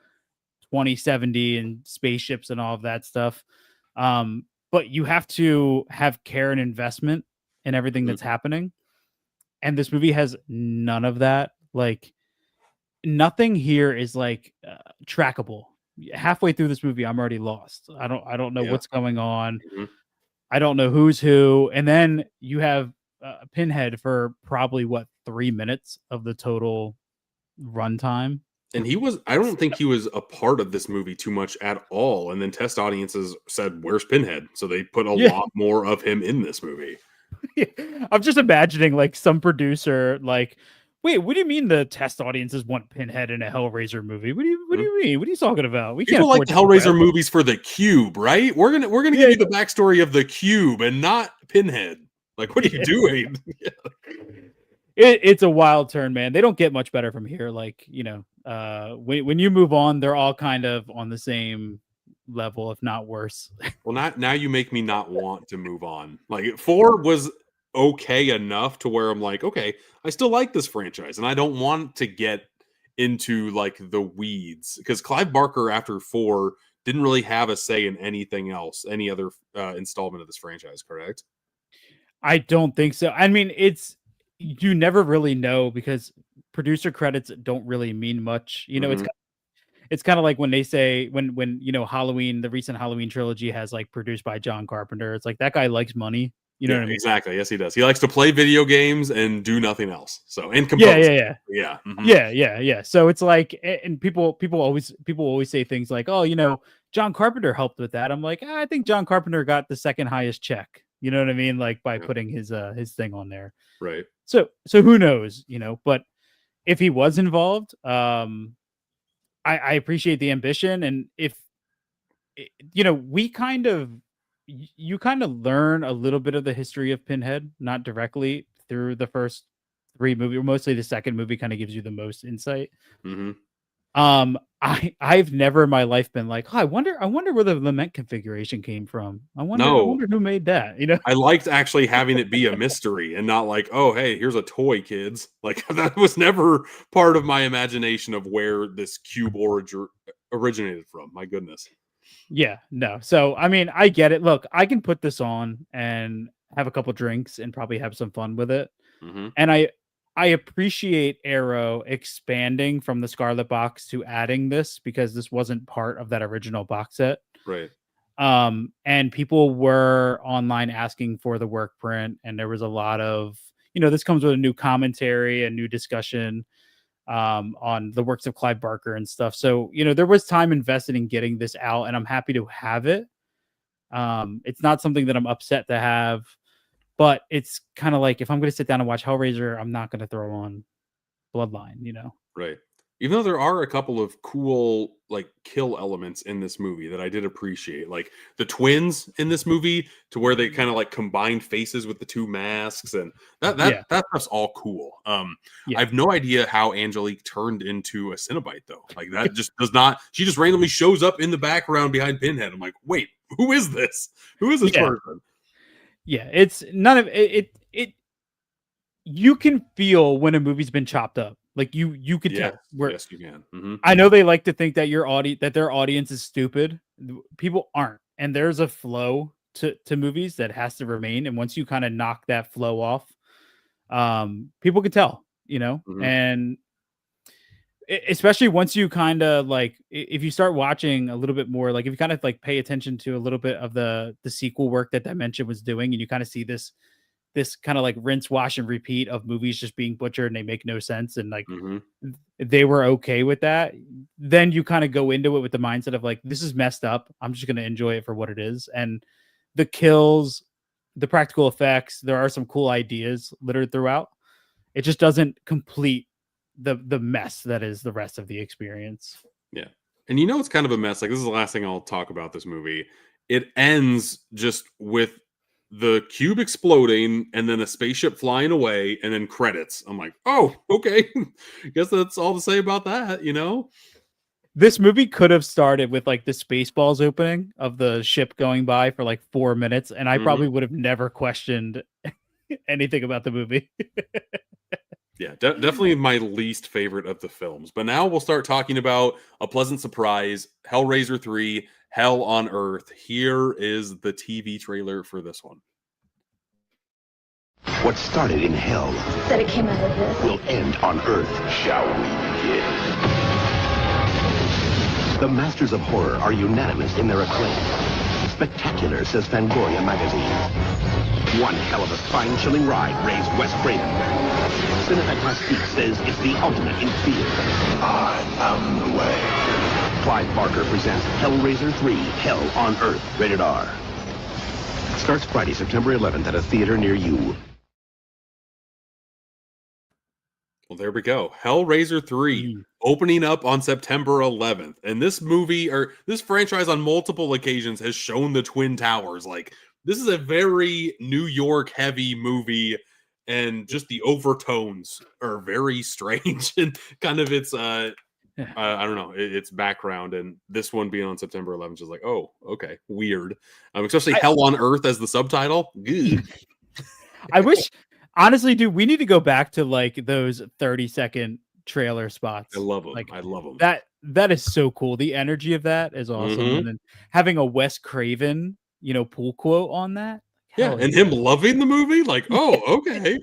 2070 and spaceships and all of that stuff, but you have to have care and investment in everything that's happening. And this movie has none of that. Like nothing here is like trackable. Halfway through this movie, I'm already lost. I don't know what's going on. I don't know who's who. And then you have Pinhead for probably 3 minutes of the total runtime. And I don't think he was a part of this movie too much at all. And then test audiences said, "Where's Pinhead?" So they put a lot more of him in this movie. I'm just imagining like some producer like, wait, what do you mean the test audiences want Pinhead in a Hellraiser movie? What do you mean? What are you talking about? We People can't like the Hellraiser movies for the Cube, right? We're gonna give you the backstory of the Cube and not Pinhead. Like, what are you doing? it's a wild turn, man. They don't get much better from here. Like, when you move on, they're all kind of on the same level, if not worse. Well, now you make me not want to move on. Like 4 was okay enough to where I'm like, okay, I still like this franchise, and I don't want to get into like the weeds because Clive Barker after 4 didn't really have a say in anything else, any other installment of this franchise, correct? I don't think so. I mean, you never really know because producer credits don't really mean much. Mhm. It's kind of like when they say when Halloween, the recent Halloween trilogy has like produced by John Carpenter. It's like that guy likes money. You know Yeah, what I mean? exactly. Yes, he does. He likes to play video games and do nothing else. So and Yeah, compose. yeah, yeah. Yeah. Mhm. Yeah. So it's like, and people always say things like, "Oh, John Carpenter helped with that." I'm like, I think John Carpenter got the second highest check. You know what I mean? Like by Yeah. putting his thing on there. Right. So who knows? But if he was involved, I appreciate the ambition, and if we kind of you kind of learn a little bit of the history of Pinhead, not directly through the first three movies, or mostly the second movie kind of gives you the most insight. Mhm. I've never in my life been like, oh, I wonder where the lament configuration came from. I No. wonder who made that. I liked actually having it be a mystery and not like, "Oh, hey, here's a toy, kids." Like that was never part of my imagination of where this cube originated from. My goodness. Yeah, no. So I mean, I get it. Look, I can put this on and have a couple drinks and probably have some fun with it. Mhm. And I appreciate Arrow expanding from the Scarlet Box to adding this because this wasn't part of that original box set. Right. And people were online asking for the work print, and there was a lot of, this comes with a new commentary and new discussion on the works of Clive Barker and stuff. So, there was time invested in getting this out, and I'm happy to have it. It's not something that I'm upset to have, but it's kind of like if I'm going to sit down and watch Hellraiser, I'm not going to throw on Bloodline. Right. Even though there are a couple of cool like kill elements in this movie that I did appreciate, like the twins in this movie, to where they kind of like combined faces with the two masks, and Yeah. that stuff's all cool. I Yeah. have no idea how Angelique turned into a Cenobite though. Like that just does not. She just randomly shows up in the background behind Pinhead. I'm like, wait, who is this? Who is this Yeah. person? Yeah. It's none of it. You can feel when a movie's been chopped up. Like you could Yes, tell. Where yes, you can. Mhm. I know they like to think that their audience is stupid. People aren't, and there's a flow to movies that has to remain. And once you kind of knock that flow off, people can tell. Mhm. And especially once you kind of like, if you start watching a little bit more, like if you kind of like pay attention to a little bit of the sequel work that Dimension was doing, and you kind of see this kind of like rinse, wash, and repeat of movies just being butchered and they make no sense, and like Mhm. they were okay with that, then you kind of go into it with the mindset of like, this is messed up. I'm just going to enjoy it for what it is. And the kills, the practical effects, there are some cool ideas littered throughout. It just doesn't complete the mess that is the rest of the experience. Yeah. And it's kind of a mess. Like, this is the last thing I'll talk about this movie. It ends just with the cube exploding and then a spaceship flying away and then credits. I'm like, oh, okay. Guess that's all to say about that, This movie could have started with like the Spaceballs opening of the ship going by for like 4 minutes, and I Mhm. probably would have never questioned anything about the movie. Yeah, definitely my least favorite of the films. But now we'll start talking about a pleasant surprise, Hellraiser 3, Hell on Earth. Here is the TV trailer for this one. What started in hell That it came out of this. will end on Earth. Shall we begin? The masters of horror are unanimous in their acclaim. Spectacular, says Fangoria magazine. One hell of a spine-chilling ride, raised Wes Craven. Cinematic Massobeats says it's the ultimate in fear. I am the way. Clive Barker presents Hellraiser 3, Hell on Earth, rated R. Starts Friday, September 11th at a theater near you. Well, there we go. Hellraiser 3 opening up on September 11th. And this movie, or this franchise on multiple occasions, has shown the Twin Towers. Like, this is a very New York heavy movie. and just the overtones are very strange and kind of its I don't know, its background, and this one being on September 11th is like, oh, okay, weird. Especially Hell on Earth as the subtitle. Good. I wish, honestly, dude, we need to go back to like those 30-second trailer spots. I love them. Like I love them. that is so cool. The energy of that is awesome. And then having a Wes Craven, pull quote on that. Yeah, and him loving the movie, like, oh, okay.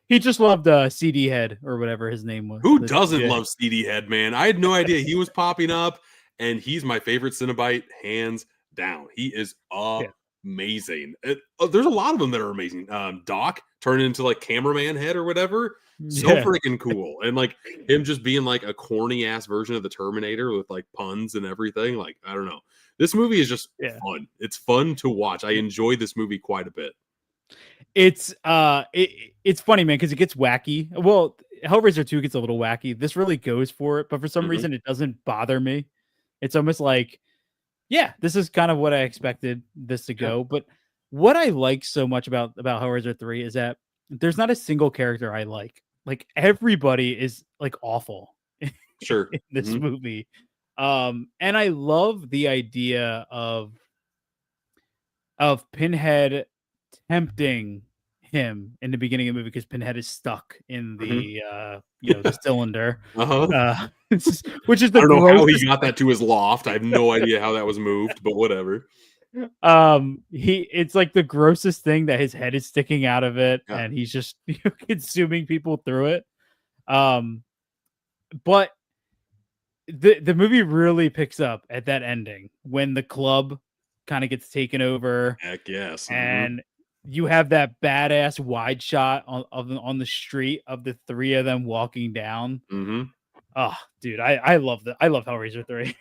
He just loved CD Head or whatever his name was. Who doesn't love CD Head, man? I had no idea he was popping up, and he's my favorite Cenobite, hands down. He is amazing. There's a lot of them that are amazing. Doc turning into like cameraman head or whatever. So freaking cool. And like him just being like a corny ass version of the Terminator with like puns and everything. Like, I don't know. This movie is just fun. It's fun to watch. I enjoy this movie quite a bit. It's funny, man, because it gets wacky. Well, Hellraiser 2 gets a little wacky. This really goes for it, but for some reason it doesn't bother me. It's almost like, this is kind of what I expected this to go. But what I like so much about Hellraiser 3 is that there's not a single character I like. Like everybody is like awful sure in this movie. And I love the idea of Pinhead tempting him in the beginning of the movie because Pinhead is stuck in the the cylinder, which is the I don't know how he got that to his loft. I have no idea how that was moved, but whatever. It's like the grossest thing that his head is sticking out of it, and he's just consuming people through it. But the movie really picks up at that ending when the club kind of gets taken over. Heck yes. And you have that badass wide shot on the street of the three of them walking down. Oh, dude, I love that. I love Hellraiser 3.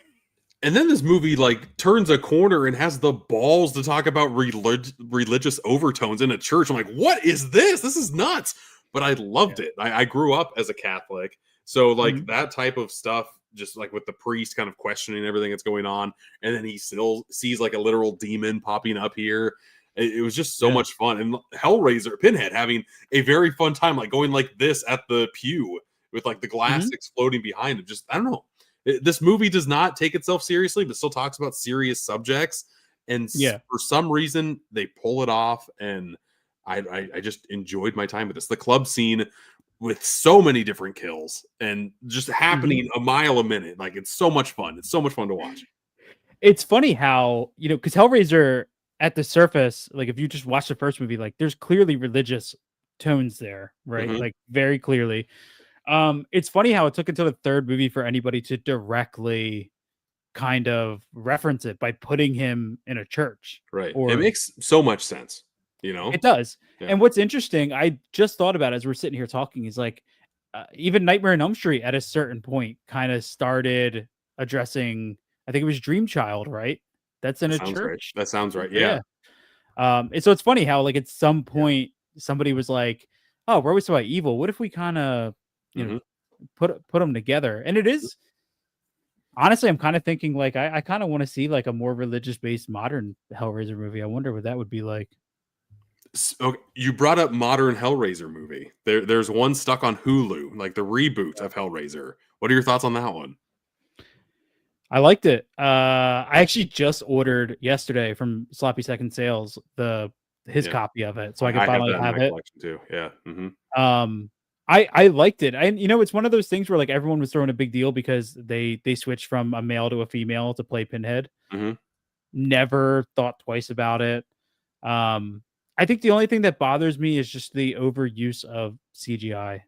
And then this movie like turns a corner and has the balls to talk about religious overtones in a church. I'm like, what is this? This is nuts. But I loved it. I grew up as a Catholic. So like that type of stuff, just like with the priest kind of questioning everything that's going on. And then he still sees like a literal demon popping up here. It was just so much fun. And Hellraiser, Pinhead having a very fun time, like going like this at the pew with like the glass exploding behind him. Just, I don't know. This movie does not take itself seriously, but still talks about serious subjects. And for some reason, they pull it off. And I just enjoyed my time with this. The club scene with so many different kills and just happening a mile a minute. Like, it's so much fun. It's so much fun to watch. It's funny how, because Hellraiser at the surface, like if you just watch the first movie, like there's clearly religious tones there, right? Like very clearly. It's funny how it took until the third movie for anybody to directly kind of reference it by putting him in a church. Right. It makes so much sense, It does. Yeah. And what's interesting, I just thought about as we're sitting here talking, is like even Nightmare on Elm Street at a certain point kind of started addressing, I think it was Dream Child, right? That's in a church. Right. That sounds right. Yeah. And so it's funny how like at some point somebody was like, oh, we're always so evil. What if we kind of put them together? And it is honestly, I'm kind of thinking like I kind of want to see like a more religious based modern Hellraiser movie. I wonder what that would be like. Okay, you brought up modern Hellraiser movie. There's one stuck on Hulu, like the reboot of Hellraiser. What are your thoughts on that one? I liked it. I actually just ordered yesterday from Sloppy Second Sales his copy of it, so I can finally have it. Too. Yeah. I liked it. It's one of those things where like everyone was throwing a big deal because they switched from a male to a female to play Pinhead. Never thought twice about it. I think the only thing that bothers me is just the overuse of CGI,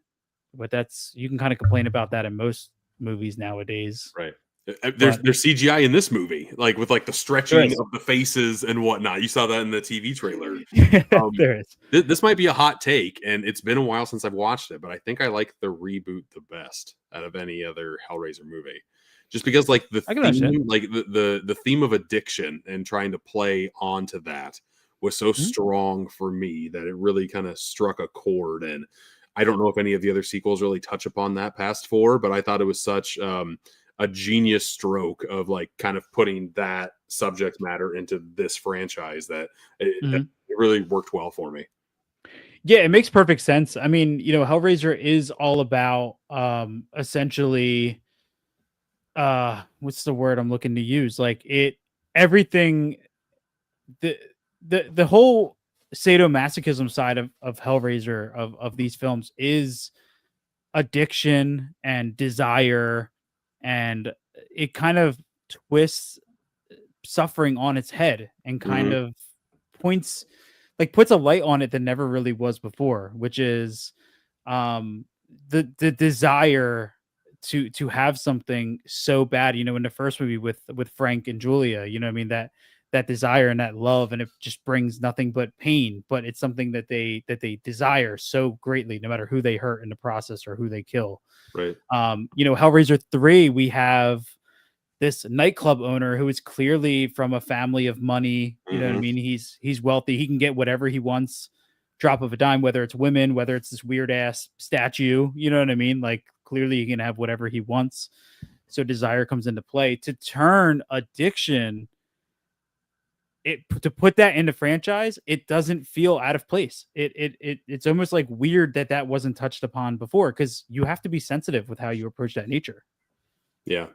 but you can kind of complain about that in most movies nowadays. Right. There's CGI in this movie, like with like the stretching of the faces and whatnot. You saw that in the TV trailer. There is. This might be a hot take, and it's been a while since I've watched it, but I think I like the reboot the best out of any other Hellraiser movie. Just because like the theme, like the theme of addiction and trying to play onto that was so strong for me that it really kind of struck a chord. And I don't know if any of the other sequels really touch upon that past four, but I thought it was such a genius stroke of like kind of putting that subject matter into this franchise that it really worked well for me. Yeah, it makes perfect sense. I mean, Hellraiser is all about essentially what's the word I'm looking to use? Like everything the the whole sadomasochism side of Hellraiser of these films is addiction and desire, and it kind of twists suffering on its head and kind Hmm. of points puts a light on it that never really was before, which is um the desire to have something so bad, in the first movie with Frank and Julia, what I mean, that desire and that love, and it just brings nothing but pain, but it's something that they desire so greatly, no matter who they hurt in the process or who they kill. Right. Hellraiser 3, we have this nightclub owner who is clearly from a family of money. You know what I Hmm. mean? He's wealthy. He can get whatever he wants, drop of a dime, whether it's women, whether it's this weird ass statue. You know what I mean? Like, clearly he can have whatever he wants. So desire comes into play. To turn addiction, to put that into franchise, it doesn't feel out of place. It's almost like weird that wasn't touched upon before, because you have to be sensitive with how you approach that nature. Yeah.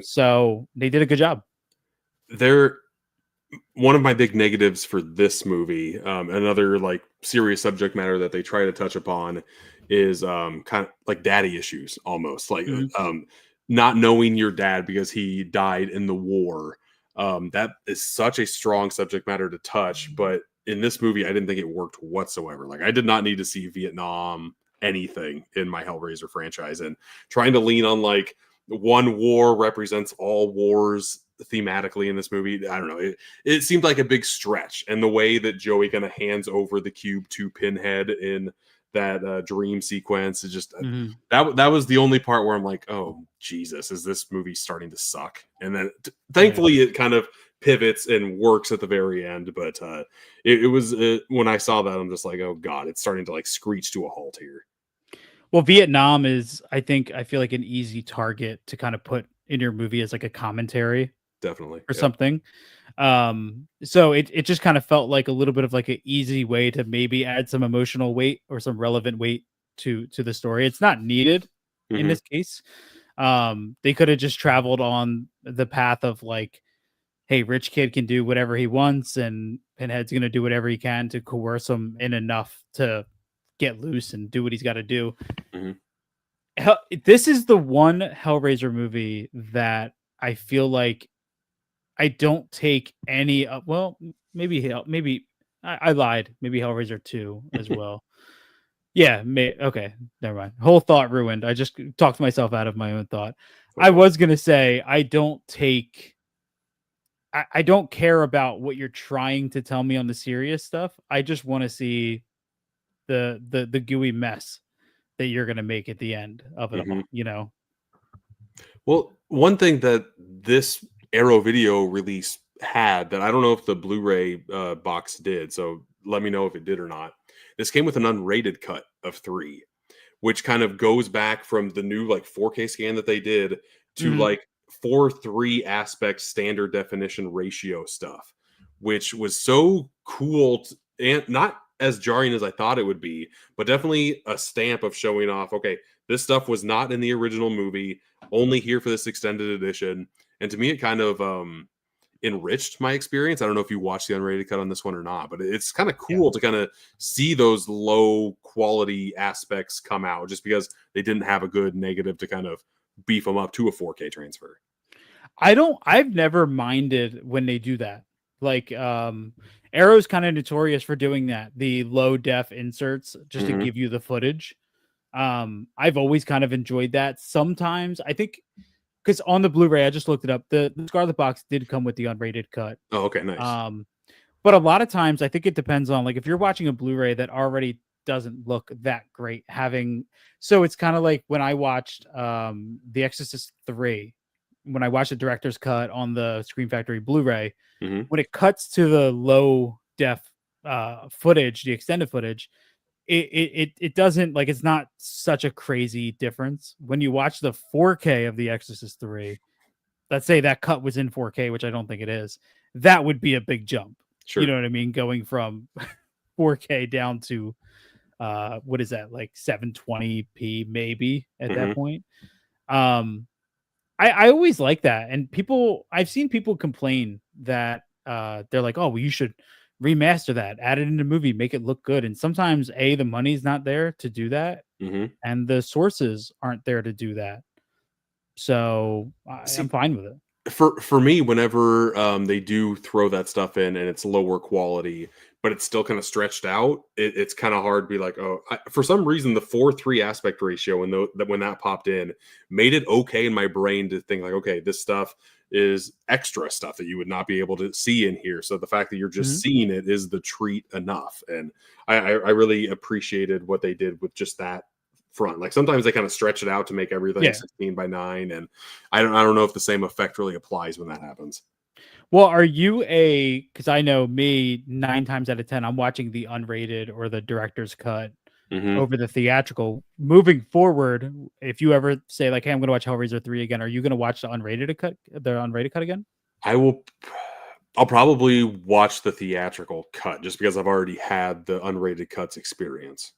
So they did a good job. There, one of my big negatives for this movie, another like serious subject matter that they try to touch upon, is kind of like daddy issues, almost like Mhm. not knowing your dad because he died in the war. That is such a strong subject matter to touch, but in this movie, I didn't think it worked whatsoever. Like, I did not need to see Vietnam anything in my Hellraiser franchise, and trying to lean on like one war represents all wars thematically in this movie. I don't know. It seemed like a big stretch, and the way that Joey kind of hands over the cube to Pinhead in that dream sequence is just Mhm. that was the only part where I'm like, oh Jesus, is this movie starting to suck? And then Yeah. thankfully it kind of pivots and works at the very end. But it was when I saw that, I'm just like, oh God, it's starting to like screech to a halt here. Well, Vietnam is, I feel like, an easy target to kind of put in your movie as like a commentary Definitely, or yeah. something. So it just kind of felt like a little bit of like an easy way to maybe add some emotional weight or some relevant weight to the story. It's not needed in Hmm. this case. They could have just traveled on the path of like, hey, rich kid can do whatever he wants, and Pinhead's gonna do whatever he can to coerce him in enough to get loose and do what he's got to do. Hmm. This is the one Hellraiser movie that I feel like I don't take any. Well, maybe I lied. Maybe Hellraiser 2 as well. Yeah. Okay. Never mind. Whole thought ruined. I just talked myself out of my own thought. I Okay. was gonna say I don't take. I don't care about what you're trying to tell me on the serious stuff. I just want to see the gooey mess that you're gonna make at the end of it Hmm. all. Well, one thing that this Arrow Video release had that I don't know if the Blu-ray box did, so let me know if it did or not. This came with an unrated cut of 3, which kind of goes back from the new like 4K scan that they did to Mhm. like 4:3 aspect standard definition ratio stuff, which was so cool and not as jarring as I thought it would be, but definitely a stamp of showing off, okay, this stuff was not in the original movie, only here for this extended edition. And to me, it kind of enriched my experience. I don't know if you watched the unrated cut on this one or not, but it's kind of Yeah. cool to kind of see those low quality aspects come out just because they didn't have a good negative to kind of beef them up to a 4K transfer. I've never minded when they do that. Like, Arrow's kind of notorious for doing that, the low def inserts just to Hmm. give you the footage. I've always kind of enjoyed that. Sometimes I think, because on the Blu-ray, I just looked it up. The Scarlet Box did come with the unrated cut. Oh, okay, nice. Um, but a lot of times I think it depends on, like, if you're watching a Blu-ray that already doesn't look that great, so it's kind of like when I watched The Exorcist 3, when I watched the director's cut on the Scream Factory Blu-ray, Hmm. when it cuts to the low def footage, the extended footage, it doesn't, like, it's not such a crazy difference. When you watch the 4K of The Exorcist 3, let's say that cut was in 4K, which I don't think it is, that would be a big jump. You Sure. know what I mean? Going from 4K down to what is that, like 720p maybe at Mhm. that point. I always like that, and I've seen people complain that they're like, oh well, you should remaster that, add it in the movie, make it look good. And sometimes the money's not there to do that, Mhm. and the sources aren't there to do that. So I'm See, fine with it. for me, whenever they do throw that stuff in and it's lower quality, but it's still kind of stretched out, it's kind of hard to be like, oh, for some reason the 4:3 aspect ratio and that when that popped in made it okay in my brain to think like, okay, this stuff is extra stuff that you would not be able to see in here. So the fact that you're just seeing it is the treat enough, and I really appreciated what they did with just that front. Like sometimes they kind of stretch it out to make everything Yeah. 16:9, and I don't know if the same effect really applies when that happens. Well, are you because I know me, 9 times out of 10, I'm watching the unrated or the director's cut Mhm. over the theatrical. Moving forward, if you ever say like, hey, I'm going to watch Hellraiser 3 again, are you going to watch the unrated cut again? I will. I'll probably watch the theatrical cut just because I've already had the unrated cuts experience.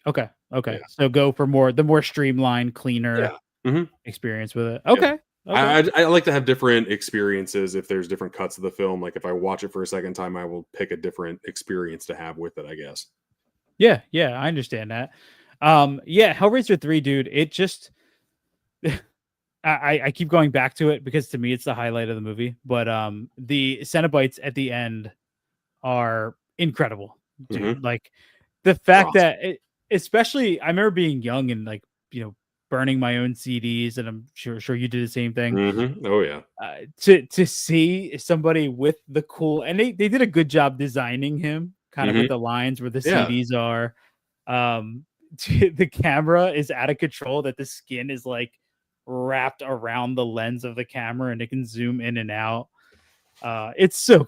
Okay. Okay. Yeah. So go for the more streamlined, cleaner Yeah. Mhm. experience with it. Yeah. Okay. Okay. I like to have different experiences if there's different cuts of the film. Like if I watch it for a second time, I will pick a different experience to have with it, I guess. Yeah. Yeah. I understand that. Yeah. Hellraiser 3, dude, it just, I keep going back to it because to me it's the highlight of the movie. But the Cenobites at the end are incredible, dude. Mhm. Like the They're fact awesome. that especially I remember being young and like, burning my own CDs, and I'm sure you did the same thing. Mhm. Oh yeah. To see somebody with the cool, and they did a good job designing him kind of with Mhm. the lines where the Yeah. CDs are. Um, the camera is out of control, that the skin is like wrapped around the lens of the camera and it can zoom in and out. It's so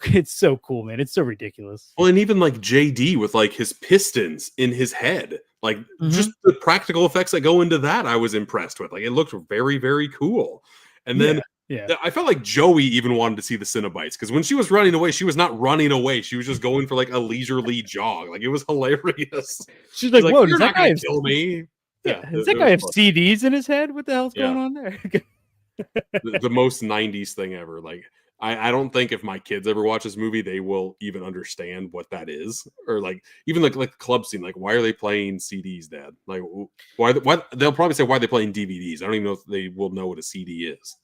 cool, man. It's so ridiculous. Well, and even like JD with like his pistons in his head, like just Mhm. the practical effects that go into that, I was impressed with. Like it looked very, very cool. And Yeah. then Yeah. I felt like Joey even wanted to see the Cenobites because when she was running away, she was not running away. She was just going for like a leisurely jog. Like it was hilarious. She's She's like, like, "Whoa, "You're not going to kill me." yeah, Yeah, does that it guy was have fun. CDs in his head? What the hell's Yeah, going on there?" the most '90s thing ever. Like I don't think if my kids ever watch this movie, they will even understand what that is, or like even like the club scene. Like, why are they playing CDs, Dad? Like, why? Why they'll probably say why are they playing DVDs. I don't even know if they will know what a CD is.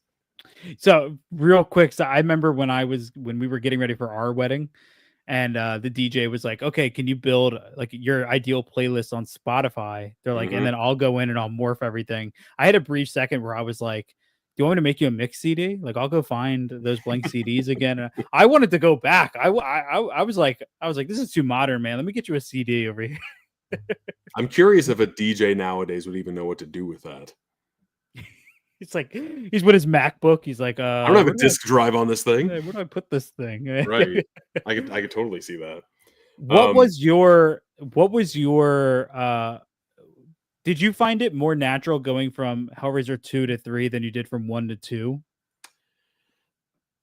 So real quick, so I remember when we were getting ready for our wedding, and the DJ was like, "Okay, can you build like your ideal playlist on Spotify?" They're like, and Mhm. then I'll go in and I'll morph everything. I had a brief second where I was like, "Do you want me to make you a mix CD? Like, I'll go find those blank CDs again." I wanted to go back. I was like, "This is too modern, man. Let me get you a CD over here." I'm curious if a DJ nowadays would even know what to do with that. It's like he's with his MacBook. He's like, I don't have a where do disk drive on this thing. where do I put this thing?" Right. I could totally see that. What Um, was your did you find it more natural going from Hellraiser 2 to 3 than you did from 1 to 2?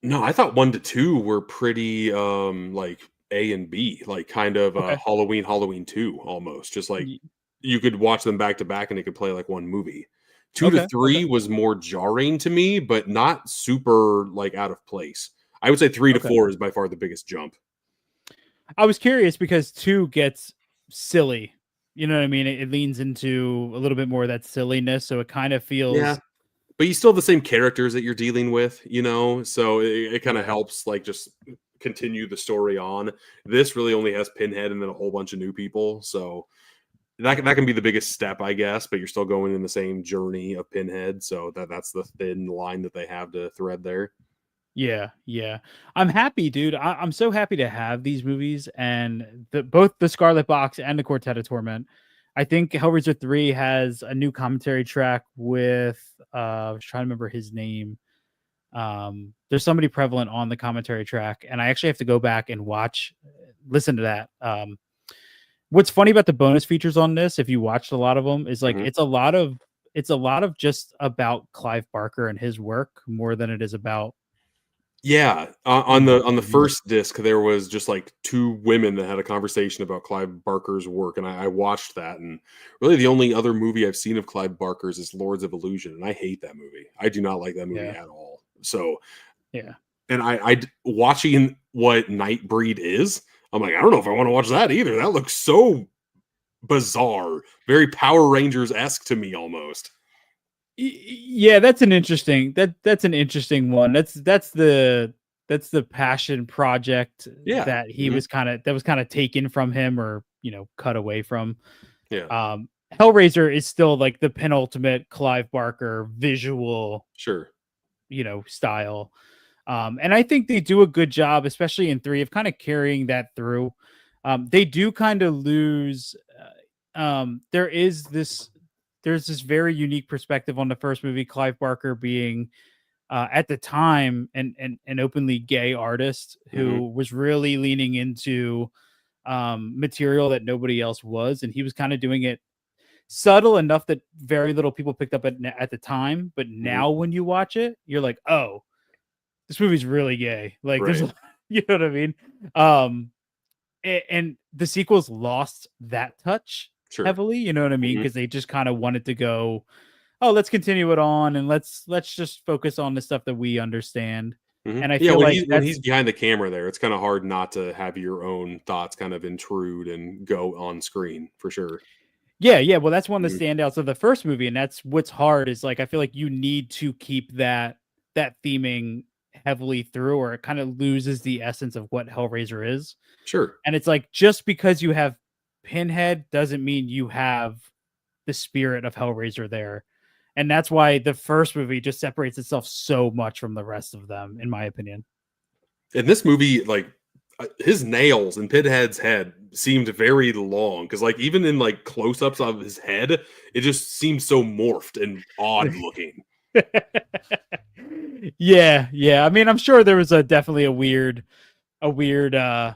no, I thought 1 to 2 were pretty like A and B, like kind of Okay. Halloween 2 almost. Just like Ye you could watch them back to back and they could play like one movie. 2 to Okay, okay, 3 was more jarring to me, but not super like out of place. I would say 3 to okay. 4 is by far the biggest jump. I was curious because 2 gets silly. You know what I mean? It leans into a little bit more of that silliness, so it kind of Yeah. feels. But you still have the same characters that you're dealing with, so it kind of Yeah. helps like just continue the story on. This really only has Pinhead and then a whole bunch of new people, so that can be the biggest step, I guess. But you're still going in the same journey of Pinhead, so that's the thin line that they have to thread there. Yeah, yeah. I'm happy, dude. I'm so happy to have these movies, and both the Scarlet Box and the Quartet of Torment. I think Hellraiser 3 has a new commentary track with I was trying to remember his name. There's somebody prevalent on the commentary track, and I actually have to go back and listen to that. What's funny about the bonus features on this, if you watched a lot of them, is like Mhm. it's a lot of just about Clive Barker and his work more than it is about Yeah, on the first disc, there was just like two women that had a conversation about Clive Barker's work, and I watched that. And really, the only other movie I've seen of Clive Barker's is Lords of Illusion, and I hate that movie. I do not like that movie at all. So, Yeah. and watching what Nightbreed is, I'm like, I don't know if I want to watch that either. That looks so bizarre, very Power Rangers esque to me almost. Yeah, that's an interesting one. That's the passion project that he was kind of taken from him, or cut away from. Yeah. Hellraiser is still like the penultimate Clive Barker visual, sure, style. And I think they do a good job, especially in 3, of kind of carrying that through. They do kind of lose. There's this very unique perspective on the first movie, Clive Barker being at the time an openly gay artist who was really leaning into material that nobody else was, and he was kind of doing it subtle enough that very little people picked up at the time. But now when you watch it, you're like, oh, this movie's really gay. Like, there's, you know what I mean? And the sequels lost that touch heavily, you know what I mean? Because they just kind of wanted to go, oh, let's continue it on, and let's just focus on the stuff that we understand. And I feel like when he's behind the camera there, it's kind of hard not to have your own thoughts kind of intrude and go on screen for sure. Yeah. Well, that's one of the standouts of the first movie, and that's what's hard is like I feel like you need to keep that theming heavily through, or it kind of loses the essence of what Hellraiser is. Sure. And it's like, just because you have Pinhead doesn't mean you have the spirit of Hellraiser there. And that's why the first movie just separates itself so much from the rest of them, in my opinion. In this movie, like his nails and Pinhead's head seemed very long, because like even in like close-ups of his head, it just seemed so morphed and odd looking. Yeah. I mean, I'm sure there was definitely a weird because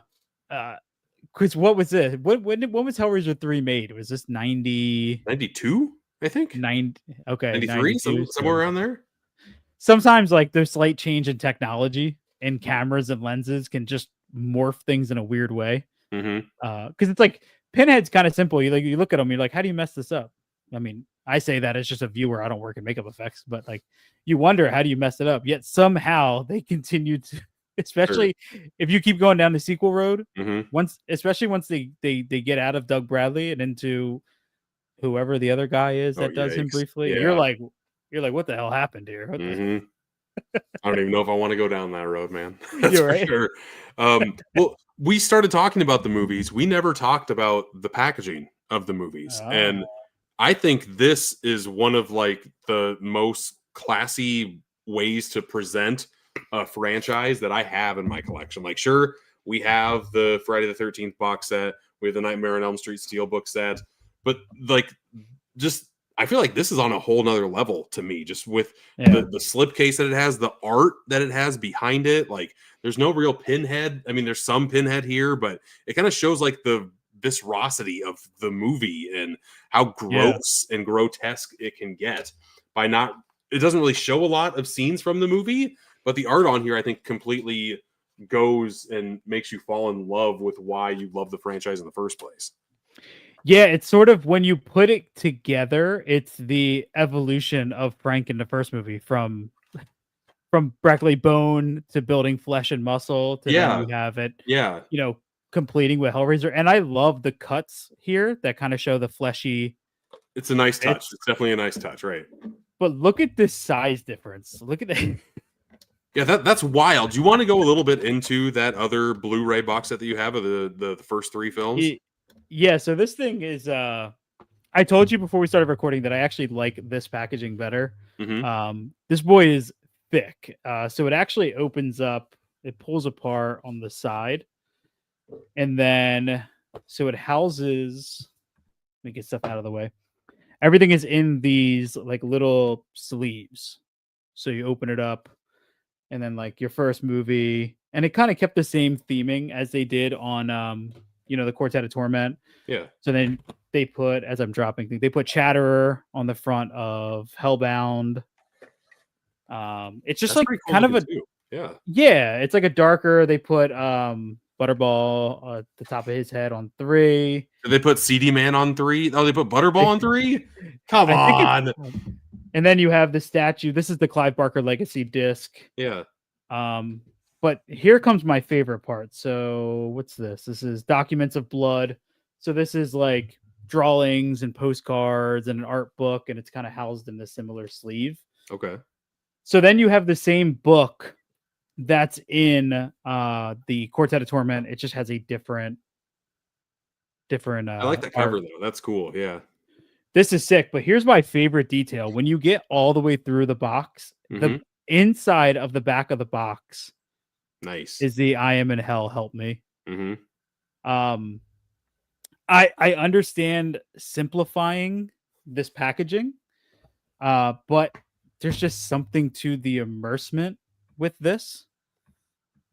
what was it? When was Hellraiser 3 made? Was this 92? I think 93, somewhere around there. Sometimes like there's slight change in technology and cameras and lenses can just morph things in a weird way. Because it's like Pinhead's kind of simple. You look at him, you're like, how do you mess this up? I mean, I say that as just a viewer. I don't work in makeup effects, but like you wonder, how do you mess it up? Yet somehow they continue to, especially if you keep going down the sequel road. Once they get out of Doug Bradley and into whoever the other guy is that does him briefly, you're like, what the hell happened here? I don't even know if I want to go down that road, man. You're right. Sure. Well, we started talking about the movies. We never talked about the packaging of the movies. And I think this is one of like the most classy ways to present a franchise that I have in my collection. Like, sure, we have the Friday the 13th box set, we have the Nightmare on Elm Street Steelbook set, but like, just I feel like this is on a whole nother level to me, just with the slipcase that it has, the art that it has behind it. Like, there's no real Pinhead. I mean, there's some Pinhead here, but it kind of shows like the viscerosity of the movie and how gross and grotesque it can get by not. It doesn't really show a lot of scenes from the movie, but the art on here, I think, completely goes and makes you fall in love with why you love the franchise in the first place. Yeah, it's sort of, when you put it together, it's the evolution of Frank in the first movie, from Brackley bone to building flesh and muscle to then you have it, completing with Hellraiser. And I love the cuts here that kind of show the fleshy. It's a nice touch. It's definitely a nice touch, right? But look at this size difference. Look at that. Yeah, that's wild. Do you want to go a little bit into that other Blu-ray box set that you have of the first 3 films? Yeah, so this thing is I told you before we started recording that I actually like this packaging better. This boy is thick. So it actually opens up, it pulls apart on the side. And then so it houses, let me get stuff out of the way. Everything is in these like little sleeves. So you open it up, and then like your first movie, and it kind of kept the same theming as they did on the Quartet of Torment. Yeah. So then they put, as I'm dropping things, they put Chatterer on the front of Hellbound. It's just like cool kind of a too. Yeah. Yeah, it's like a darker. They put Butterball at the top of his head on 3. Did they put CD Man on 3? Oh, they put Butterball on 3? Come I think on. and then you have the statue. This is the Clive Barker Legacy disc. Yeah. But here comes my favorite part. So what's this? This is Documents of Blood. So this is like drawings and postcards and an art book, and it's kind of housed in a similar sleeve. Okay. So then you have the same book that's in the Quartet of Torment. It just has a different I like the cover though. That's cool. Yeah. This is sick, but here's my favorite detail. When you get all the way through the box, the inside of the back of the box nice is the I am in hell, help me. Mm-hmm. I understand simplifying this packaging, but there's just something to the immersement with this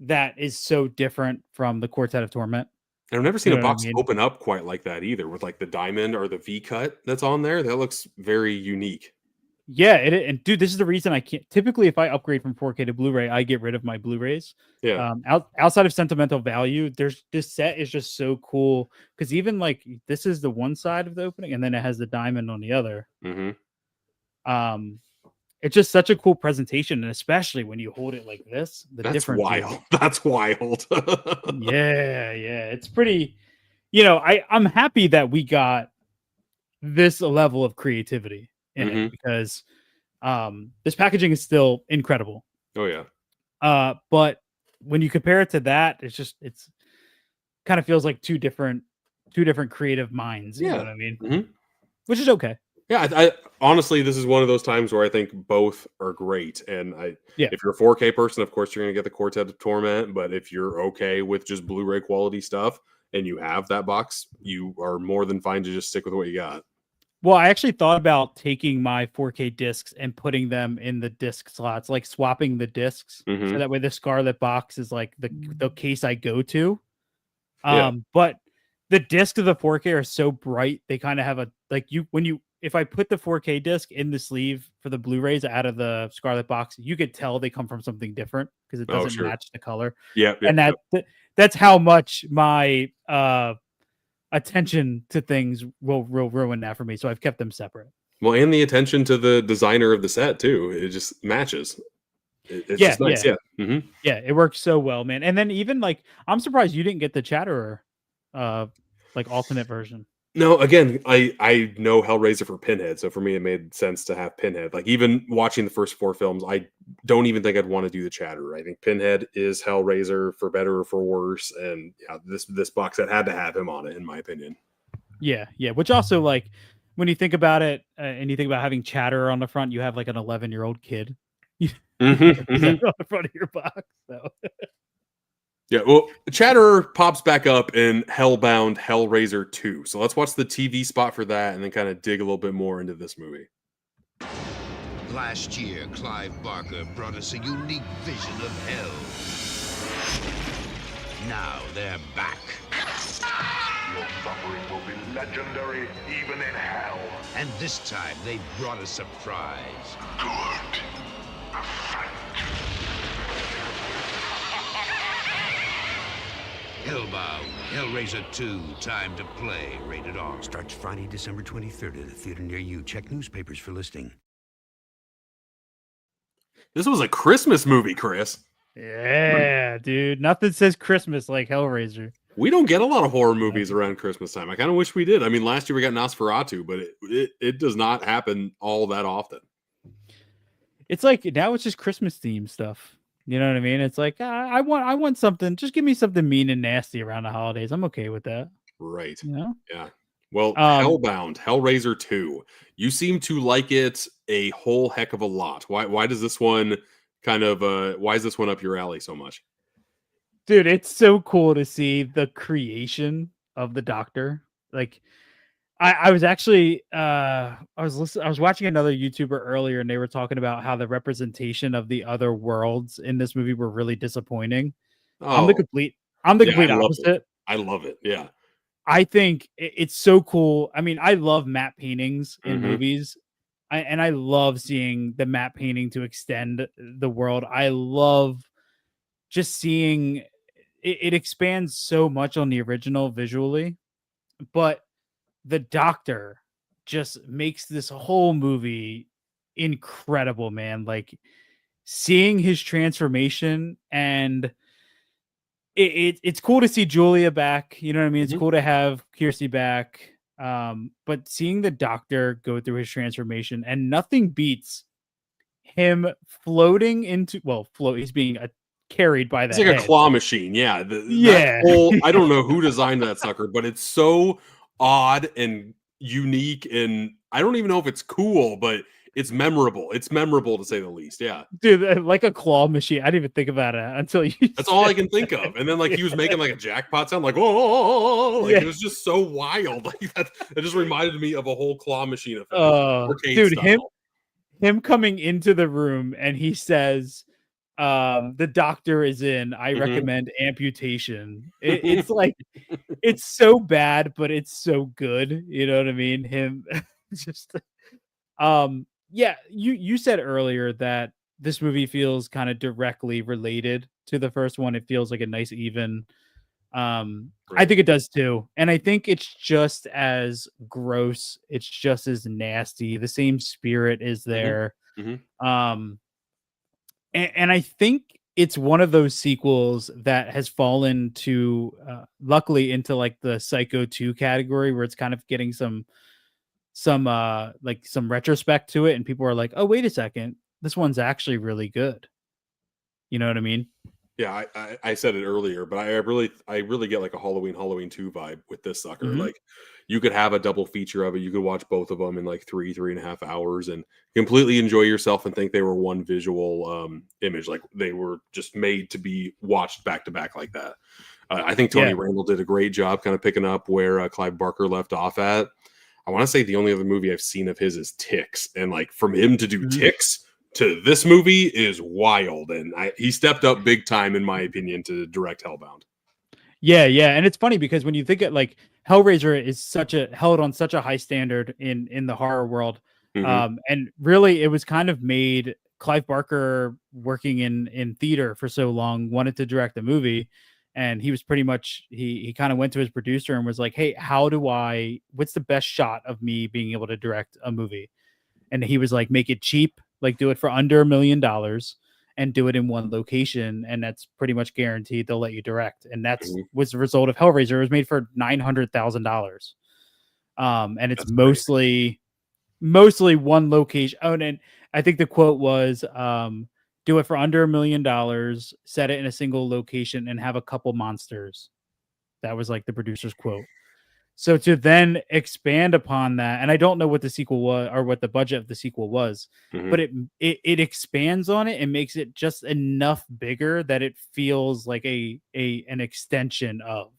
that is so different from the Quartet of Torment. I've never seen You a know what I box mean? open up quite like that either, with like the diamond or the V cut that's on there. That looks very unique. Yeah, and dude, this is the reason I can't. Typically, if I upgrade from 4K to Blu-ray, I get rid of my Blu-rays. Yeah. Outside of sentimental value, this set is just so cool because even like this is the one side of the opening, and then it has the diamond on the other. Mm-hmm. It's just such a cool presentation, and especially when you hold it like this, That's wild. That's wild. yeah, it's pretty. I'm happy that we got this level of creativity in it because this packaging is still incredible. Oh yeah. But when you compare it to that, it's kind of feels like two different creative minds. You know what I mean? Which is okay. Yeah, I honestly, this is one of those times where I think both are great. And if you're a 4K person, of course, you're going to get the Quartet of Torment. But if you're okay with just Blu-ray quality stuff and you have that box, you are more than fine to just stick with what you got. Well, I actually thought about taking my 4K discs and putting them in the disc slots, like swapping the discs, so that way the Scarlet box is like the case I go to. But the discs of the 4K are so bright; they kind of have a if I put the 4K disc in the sleeve for the Blu-rays out of the Scarlet box, you could tell they come from something different because it doesn't match the color. That's how much my attention to things will ruin that for me. So I've kept them separate. Well, and the attention to the designer of the set too. It just matches. It's just nice. Yeah, it works so well, man. And then even like, I'm surprised you didn't get the Chatterer, like alternate version. No, again, I know Hellraiser for Pinhead, so for me it made sense to have Pinhead. Like even watching the first 4 films, I don't even think I'd want to do the Chatterer. I think Pinhead is Hellraiser for better or for worse, and yeah, this box set had to have him on it, in my opinion. Yeah. Which also, like, when you think about it, and you think about having Chatterer on the front, you have like an 11-year-old kid on the front of your box. So. Yeah, well, Chatterer pops back up in Hellbound Hellraiser 2. So let's watch the TV spot for that and then kind of dig a little bit more into this movie. Last year, Clive Barker brought us a unique vision of hell. Now they're back. Your suffering will be legendary even in hell. And this time, they brought a surprise. Good. A fight. Hellbound, Hellraiser 2, time to play, rated R. Starts Friday, December 23rd at a theater near you. Check newspapers for listing. This was a Christmas movie, Chris. Yeah, dude. Nothing says Christmas like Hellraiser. We don't get a lot of horror movies around Christmas time. I kind of wish we did. I mean, last year we got Nosferatu, but it does not happen all that often. It's like now it's just Christmas themed stuff. You know what I mean? It's like I want something. Just give me something mean and nasty around the holidays. I'm okay with that. Right. You know? Yeah. Well, Hellbound, Hellraiser 2. You seem to like it a whole heck of a lot. Why does this one why is this one up your alley so much? Dude, it's so cool to see the creation of the Doctor. Like I was actually I was watching another YouTuber earlier and they were talking about how the representation of the other worlds in this movie were really disappointing. Oh, I'm the complete opposite. I love it. Yeah. I think it's so cool. I mean, I love matte paintings in movies. I love seeing the matte painting to extend the world. I love just seeing it expands so much on the original visually, but the Doctor just makes this whole movie incredible, man. Like seeing his transformation, and it's cool to see Julia back. You know what I mean? It's Mhm. cool to have Kirsty back. But seeing the Doctor go through his transformation, and nothing beats him floating into float. He's being carried by It's the like a head. claw machine. Yeah. That Yeah. whole, I don't know who designed that sucker, but it's so odd and unique. And I don't even know if it's cool, but it's memorable. It's memorable to say the least. Yeah. Dude, like a claw machine. I didn't even think about it until you That's all I said can think that. of. And then like he was making like a jackpot sound, like, oh, like Yeah. it was just so wild. Like that just reminded me of a whole claw machine effect. Arcade Dude, style. him coming into the room and he says, the doctor is in. I Mhm. recommend amputation. It's like it's so bad, but it's so good. You know what I mean? Him just yeah, you said earlier that this movie feels kind of directly related to the first one. It feels like a nice even. I Right. think it does too. And I think it's just as gross. It's just as nasty. The same spirit is Mhm. there. Mhm. Um, and I think it's one of those sequels that has fallen to, luckily, into like the Psycho 2 category, where it's kind of getting some retrospect to it, and people are like, oh, wait a second, this one's actually really good. You know what I mean? Yeah, I said it earlier, but I really get like a Halloween 2 vibe with this sucker. Mhm. Like you could have a double feature of it. You could watch both of them in like 3.5 hours and completely enjoy yourself and think they were one visual image. Like they were just made to be watched back to back like that. I think Tony Yeah. Randall did a great job kind of picking up where Clive Barker left off at. I want to say the only other movie I've seen of his is Ticks, and like from him to do Mhm. Ticks to this movie is wild, and he stepped up big time in my opinion to direct Hellbound. Yeah, yeah, and it's funny because when you think it like Hellraiser is such a held on such a high standard in the horror world, Hmm. and really it was kind of made. Clive Barker, working in theater for so long, wanted to direct a movie, and he was pretty much he kind of went to his producer and was like, "Hey, what's the best shot of me being able to direct a movie?" And he was like, "Make it cheap, like do it for under $1 million." And do it in one location, and that's pretty much guaranteed they'll let you direct. And that's Hmm. was the result of Hellraiser. It was made for $900,000, and it's That's great. mostly one location. Oh, and I think the quote was, "Do it for under $1 million, set it in a single location, and have a couple monsters." That was like the producer's quote. So to then expand upon that, and I don't know what the sequel was or what the budget of the sequel was, Hmm. but it expands on it and makes it just enough bigger that it feels like an extension of,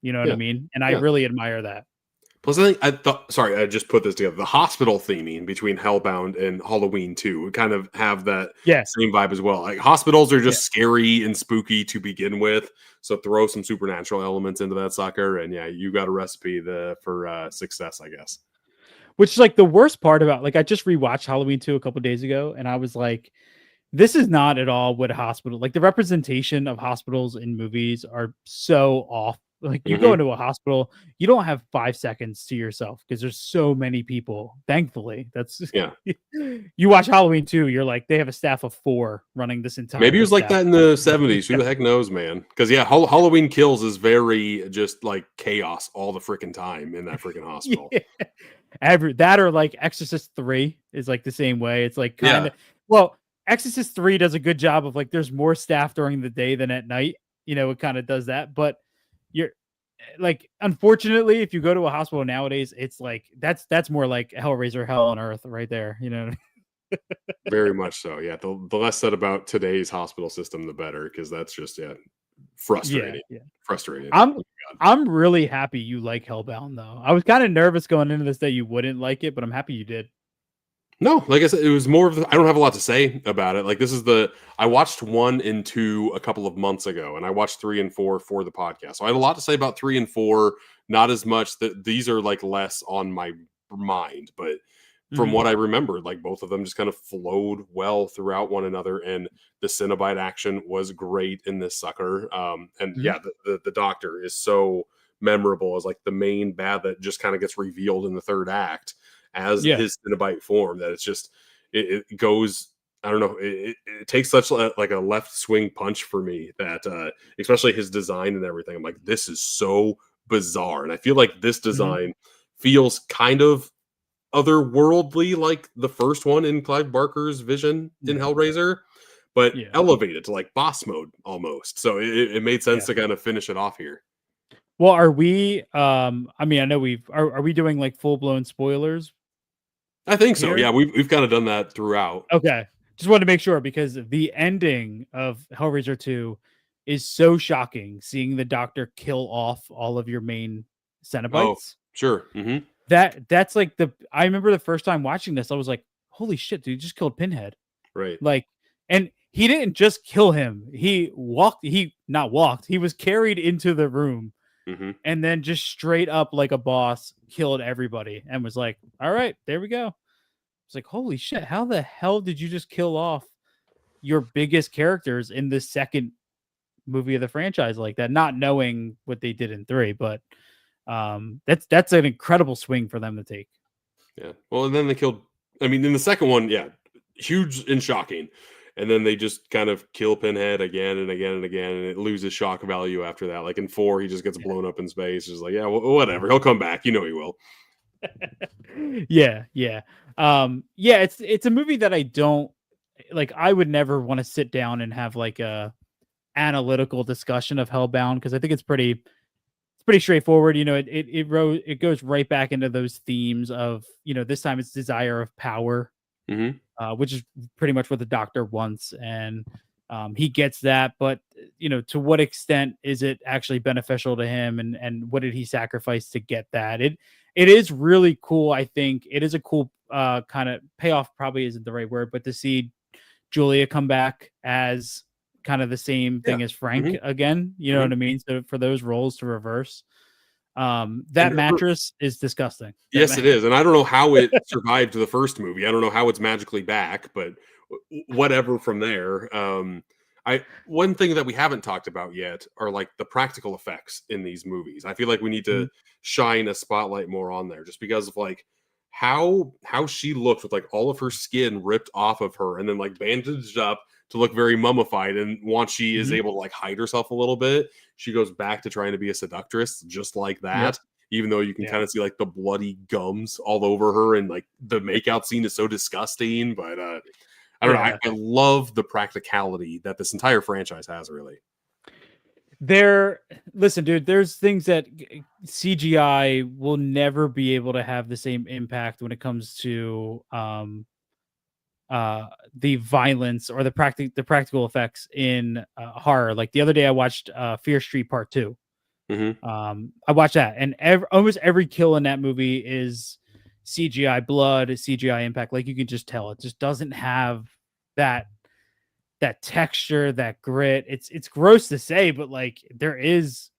you know what I Yeah, mean? And I yeah. really admire that. Plus, I think I thought. Sorry, I just put this together. The hospital theming between Hellbound and Halloween 2 would kind of have that Yeah, same vibe as well. Like hospitals are yeah. just scary and spooky to begin with, so throw some supernatural elements into that sucker, and yeah, you got a recipe for success, I guess. Which is like the worst part about, like, I just rewatched Halloween 2 a couple days ago, and I was like, this is not at all what a hospital, like the representation of hospitals in movies are so off. Like you go Hmm. into a hospital, you don't have 5 seconds to yourself because there's so many people. Thankfully, that's Yeah. you watch Halloween 2, you're like, they have a staff of 4 running this Maybe it entire was like that in establishment. the 70s. Who the heck knows, man? Because yeah, Halloween Kills is very just like chaos all the freaking time in that freaking hospital. Yeah. Every that or like Exorcist 3 is like the same way. It's like kind Yeah. of well, Exorcist 3 does a good job of like there's more staff during the day than at night. You know, it kind of does that. But you're like, unfortunately, if you go to a hospital nowadays, it's like that's more like Hellraiser Hell on Earth right there. You know? Very much so. Yeah. The less said about today's hospital system, the better, because that's just Yeah, frustrating. yeah. Frustrating. I'm Oh my God. I'm really happy you like Hellbound though. I was kind of nervous going into this that you wouldn't like it, but I'm happy you did. No, like I said, it was more of I don't have a lot to say about it. Like this is I watched 1 and 2 a couple of months ago, and I watched 3 and 4 for the podcast. So I have a lot to say about 3 and 4. Not as much that these are like less on my mind, but from Mhm. what I remember, like both of them just kind of flowed well throughout one another, and the Cenobite action was great in this sucker. And Mhm. yeah, the Doctor is so memorable as like the main bad that just kind of gets revealed in the third act as Yeah. his Cenobite form. That it's just it goes. I don't know. It takes such like a left swing punch for me that, especially his design and everything. I'm like, this is so bizarre, and I feel like this Mhm. design feels kind of otherworldly, like the first one in Clive Barker's vision in Yeah. Hellraiser, but Yeah. elevated to like boss mode almost. So it made sense Yeah. to kind of finish it off here. Well, are we I mean, I know are we doing like full-blown spoilers I think so. here? Yeah, we've kind of done that throughout. Okay. Just wanted to make sure because the ending of Hellraiser 2 is so shocking seeing the Doctor kill off all of your main Oh, Cenobites. sure. Hmm. That's like I remember the first time watching this, I was like, "Holy shit, dude, you just killed Pinhead." Right. Like, and he didn't just kill him. He not walked. He was carried into the room Hmm. and then just straight up like a boss killed everybody and was like, "All right, there we go." It's like, "Holy shit, how the hell did you just kill off your biggest characters in the second movie of the franchise like that?" Not knowing what they did in 3, but that's an incredible swing for them to take. Yeah. Well, and then they killed. I mean, in the second one, yeah, huge and shocking. And then they just kind of kill Pinhead again and again and again, and it loses shock value after that. Like in 4, he just gets blown up in space. It's like, yeah, whatever. He'll come back. You know he will. Yeah, yeah. Yeah, it's a movie that I don't like. I would never want to sit down and have like a analytical discussion of Hellbound because I think it's pretty straightforward. It goes right back into those themes of, this time it's desire of power, Hmm. which is pretty much what the Doctor wants, and he gets that. But to what extent is it actually beneficial to him, and what did he sacrifice to get that? It is really cool. I think it is a cool kind of payoff. Probably isn't the right word, but to see Julia come back as kind of the same Yeah. thing as Frank Hmm. again. You know Hmm. what I mean? So for those roles to reverse, And that mattress is disgusting. That yes, it is, and I don't know how it survived the first movie. I don't know how it's magically back, but whatever from there. I One thing that we haven't talked about yet are like the practical effects in these movies. I feel like we need to Mhm. shine a spotlight more on there, just because of like how she looked with like all of her skin ripped off of her and then like bandaged up to look very mummified. And once she is Mhm. able to like hide herself a little bit, she goes back to trying to be a seductress, just like Yep. that, even though you can Yeah. kind of see like the bloody gums all over her, and like the makeout scene is so disgusting. But I don't know. Yeah. I love the practicality that this entire franchise has, really. There, listen, dude, there's things that CGI will never be able to have the same impact when it comes to the violence or the practical effects in horror. Like the other day I watched Fear Street Part 2. Hmm. I watched that, and almost every kill in that movie is CGI blood, CGI impact. Like you can just tell it just doesn't have that texture, that grit. It's gross to say, but like there is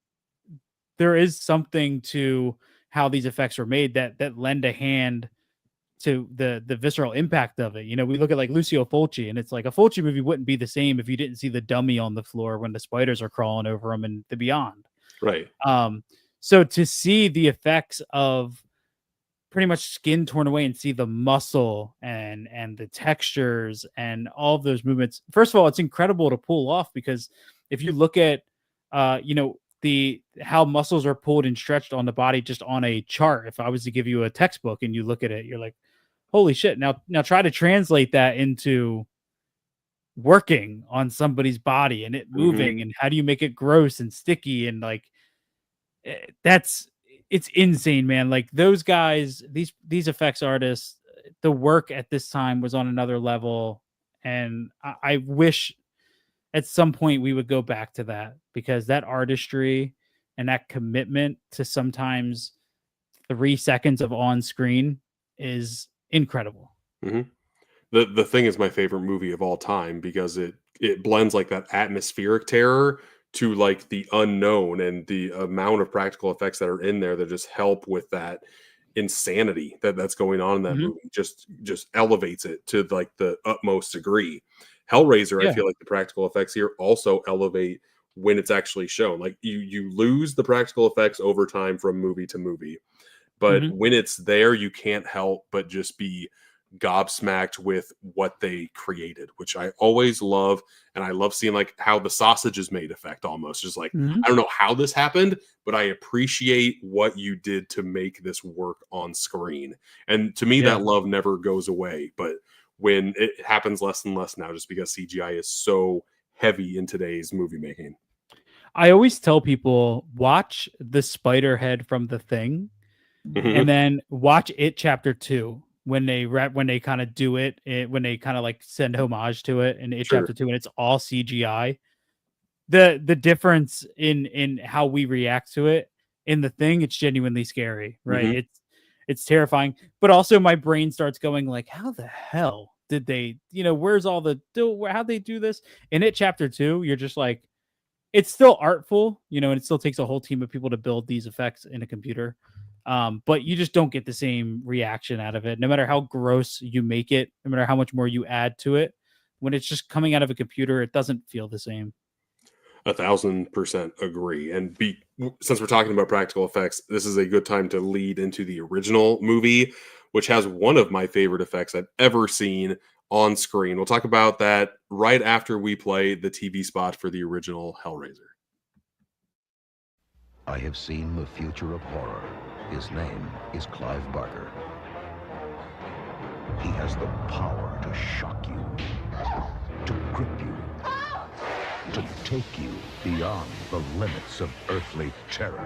something to how these effects were made that lend a hand to the visceral impact of it. We look at like Lucio Fulci, and it's like a Fulci movie wouldn't be the same if you didn't see the dummy on the floor when the spiders are crawling over him and the beyond. Right. Um, so to see the effects of pretty much skin torn away and see the muscle and the textures and all of those movements. First of all, it's incredible to pull off because if you look at the how muscles are pulled and stretched on the body just on a chart, if I was to give you a textbook and you look at it, you're like, holy shit. Now try to translate that into working on somebody's body and it Hmm. moving, and how do you make it gross and sticky and like that's it's insane, man. Like those guys, these effects artists, the work at this time was on another level, and I wish at some point we would go back to that because that artistry and that commitment to sometimes 3 seconds of on screen is incredible. Hmm. The Thing is my favorite movie of all time because it blends like that atmospheric terror to like the unknown, and the amount of practical effects that are in there that just help with that insanity that's going on in that Mhm. movie just elevates it to like the utmost degree. Hellraiser, I Yeah. feel like the practical effects here also elevate when it's actually shown. Like you lose the practical effects over time from movie to movie, but Mhm. when it's there, you can't help but just be gobsmacked with what they created, which I always love. And I love seeing like how the sausage is made effect almost. Just like, Mhm. I don't know how this happened, but I appreciate what you did to make this work on screen. And to me, Yeah. that love never goes away. But when it happens less and less now, just because CGI is so heavy in today's movie making. I always tell people watch the spider head from The Thing, and Mhm. then watch It Chapter 2 when they kind of do when they kind of like send homage to it in It Sure. Chapter 2 and it's all CGI. The difference in how we react to it in The Thing, it's genuinely scary, right? Mhm. It's terrifying, but also my brain starts going like, how the hell did they, where's all how'd they do this? In It Chapter 2, you're just like, it's still artful, and it still takes a whole team of people to build these effects in a computer. But you just don't get the same reaction out of it, no matter how gross you make it, no matter how much more you add to it. When it's just coming out of a computer, it doesn't feel the same. 1,000% agree. And since we're talking about practical effects, this is a good time to lead into the original movie, which has one of my favorite effects I've ever seen on screen. We'll talk about that right after we play the TV spot for the original Hellraiser. I have seen the future of horror. His name is Clive Barker. He has the power to shock you, to grip you, to take you beyond the limits of earthly terror.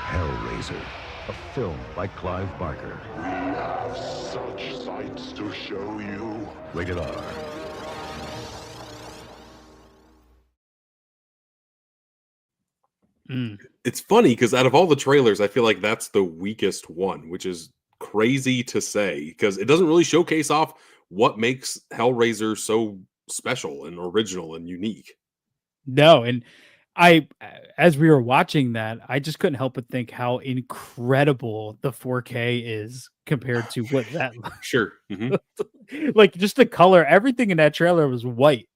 Hellraiser, a film by Clive Barker. We have such sights to show you. Rated R. Mm. It's funny because out of all the trailers, I feel like that's the weakest one, which is crazy to say because it doesn't really showcase off what makes Hellraiser so special and original and unique. No, and as we were watching that, I just couldn't help but think how incredible the 4K is compared to what that Sure. Hmm. like just the color, everything in that trailer was white.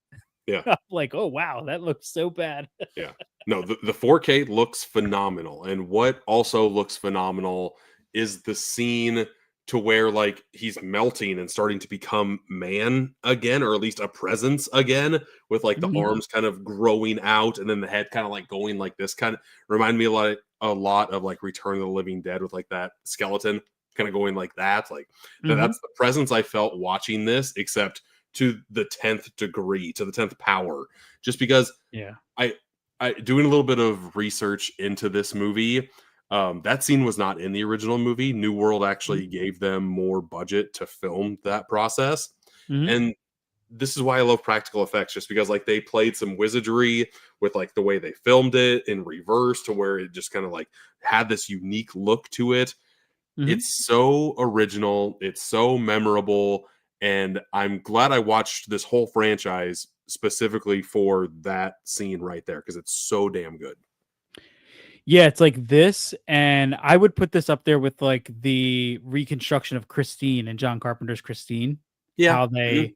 Yeah. I'm like, oh wow, that looks so bad. Yeah. No, the 4K looks phenomenal. And what also looks phenomenal is the scene to where like he's melting and starting to become man again, or at least a presence again, with like the Mhm. arms kind of growing out and then the head kind of like going like this. Kind of remind me a lot of like Return of the Living Dead with like that skeleton kind of going like that. Like Mhm. that's the presence I felt watching this, except to the 10th degree, to the 10th power. Just because Yeah. I doing a little bit of research into this movie. That scene was not in the original movie. New World actually gave them more budget to film that process. Mhm. And this is why I love practical effects, just because like they played some wizardry with like the way they filmed it in reverse to where it just kind of like had this unique look to it. Mhm. It's so original, it's so memorable, and I'm glad I watched this whole franchise specifically for that scene right there because it's so damn good. Yeah, it's like this, and I would put this up there with like the reconstruction of Christine and John Carpenter's Christine. Yeah. How Mhm.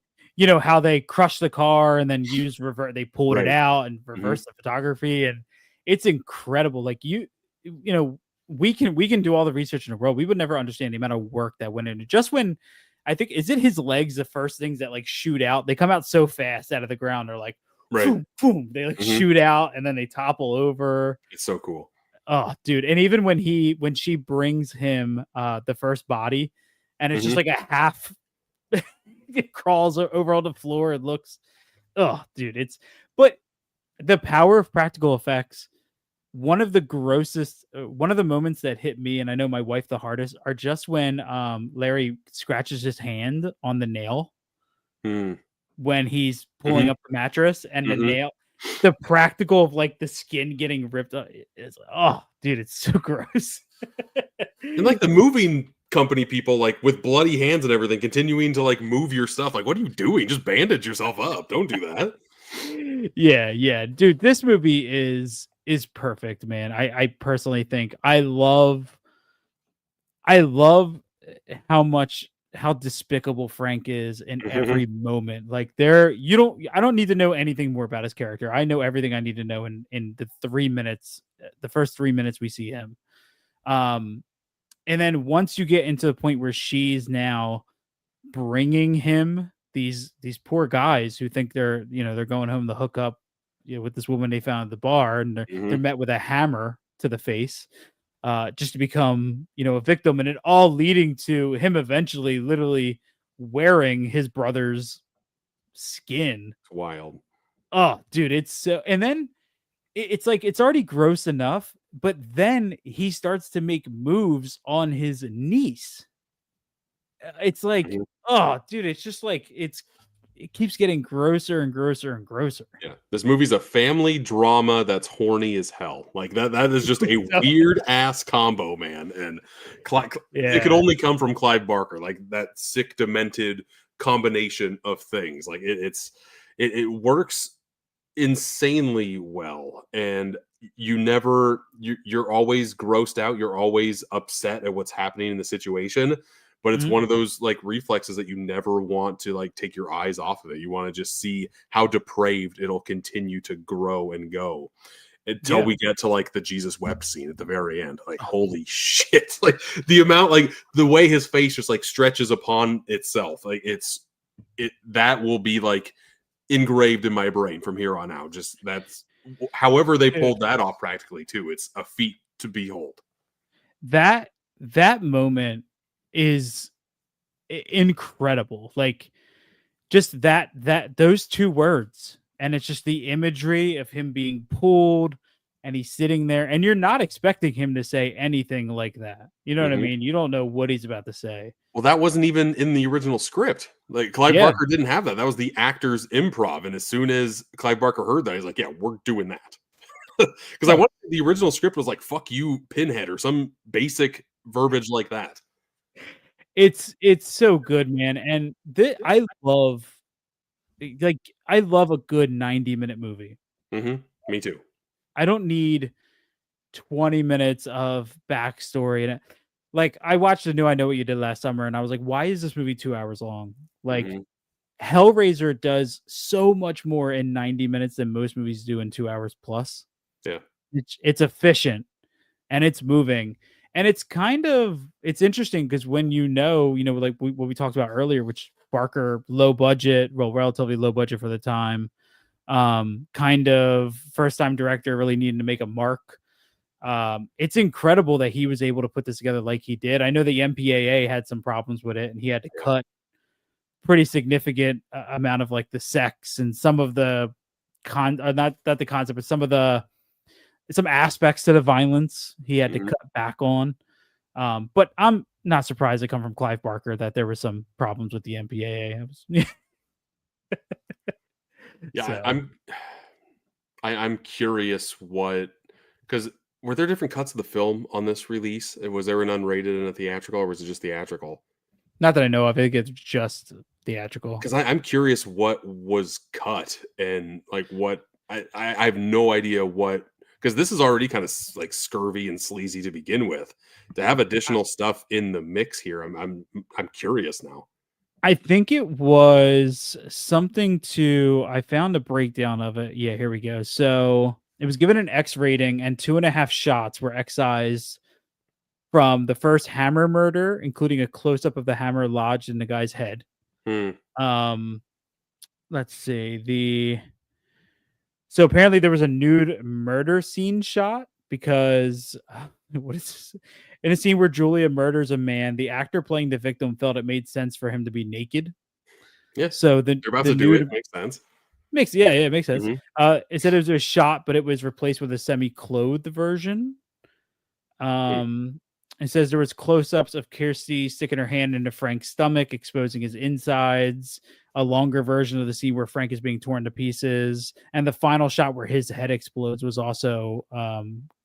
how they crushed the car and then used they pulled it Right. out and Mhm. reversed the photography, and it's incredible. Like we can do all the research in the world. We would never understand the amount of work that went into just when I think is it his legs the first things that like shoot out. They come out so fast out of the ground. They're like Right. boom, boom. They like Mhm. shoot out and then they topple over. It's so cool. Oh, dude. And even when she brings him the first body and it's just Mhm. like a half it crawls over on the floor and looks oh, dude, but the power of practical effects, one of the moments that hit me and I know my wife the hardest are just when Larry scratches his hand on the nail Mm. when he's pulling Mhm. up the mattress and the Mhm. nail, the practical of like the skin getting ripped up is oh, dude, it's so gross. And like the moving company people, like with bloody hands and everything, continuing to like move your stuff. Like, what are you doing? Just bandage yourself up. Don't do that. Yeah, yeah, dude, this movie is is perfect, man. I personally think I love how despicable Frank is in every moment. Like I don't need to know anything more about his character. I know everything I need to know in the 3 minutes, the first 3 minutes we see him. And then once you get into the point where she's now bringing him these poor guys who think they're going home to hook up, with this woman they found at the bar, and they're met with a hammer to the face, just to become, a victim, and it all leading to him eventually literally wearing his brother's skin. It's wild. Oh, dude, it's so. And then it's like it's already gross enough, but then he starts to make moves on his niece. It's like, oh, dude, it's just like it keeps getting grosser and grosser and grosser. Yeah, this movie's a family drama that's horny as hell. Like that is just a weird ass combo, man. And it could only come from Clive Barker, like that sick, demented combination of things. Like it works insanely well, and you're always grossed out. You're always upset at what's happening in the situation. But it's one of those like reflexes that you never want to like take your eyes off of it. You want to just see how depraved it'll continue to grow and go until we get to like the Jesus wept scene at the very end. Like, holy shit. Like the amount, like the way his face just like stretches upon itself. Like that will be like engraved in my brain from here on out. Just that's however they pulled that off practically too. It's a feat to behold. That moment is incredible. Like just that those two words, and it's just the imagery of him being pulled and he's sitting there and you're not expecting him to say anything like that. You know what I mean? You don't know what he's about to say. Well, that wasn't even in the original script. Like Clive Barker didn't have that. That was the actor's improv. And as soon as Clive Barker heard that, he's like, yeah, we're doing that. Because I wanted the original script was like, fuck you, Pinhead, or some basic verbiage like that. It's so good, man. And I love a good 90-minute movie. Me too. I don't need 20 minutes of backstory in it. Like I watched the new I Know What You Did Last Summer, and I was like, why is this movie 2 hours long? Like Hellraiser does so much more in 90 minutes than most movies do in 2 hours plus. Yeah. It's efficient and it's moving. And it's it's interesting because when like what we talked about earlier, which Barker, low budget, relatively low budget for the time, kind of first time director, really needing to make a mark. It's incredible that he was able to put this together like he did. I know the MPAA had some problems with it, and he had to cut pretty significant amount of like the sex and some of the not the concept, but some aspects to the violence he had to cut back on. But I'm not surprised it come from Clive Barker that there were some problems with the MPAA. I'm curious because were there different cuts of the film on this release? Was there an unrated and a theatrical, or was it just theatrical? Not that I know of. I think it's just theatrical. Because I'm curious what was cut and like what I have no idea what. Because this is already kind of like scurvy and sleazy to begin with. To have additional stuff in the mix here, I'm curious now. I think it was something I found a breakdown of it. Yeah, here we go. So it was given an X rating, and 2.5 shots were excised from the first hammer murder, including a close up of the hammer lodged in the guy's head. Let's see So apparently there was a nude murder scene shot because what is this? In a scene where Julia murders a man, the actor playing the victim felt it made sense for him to be naked. Yeah. So they're about to do it. Makes sense. It makes sense. It said it was a shot, but it was replaced with a semi-clothed version. It says there was close-ups of Kirsty sticking her hand into Frank's stomach, exposing his insides. A longer version of the scene where Frank is being torn to pieces, and the final shot where his head explodes was also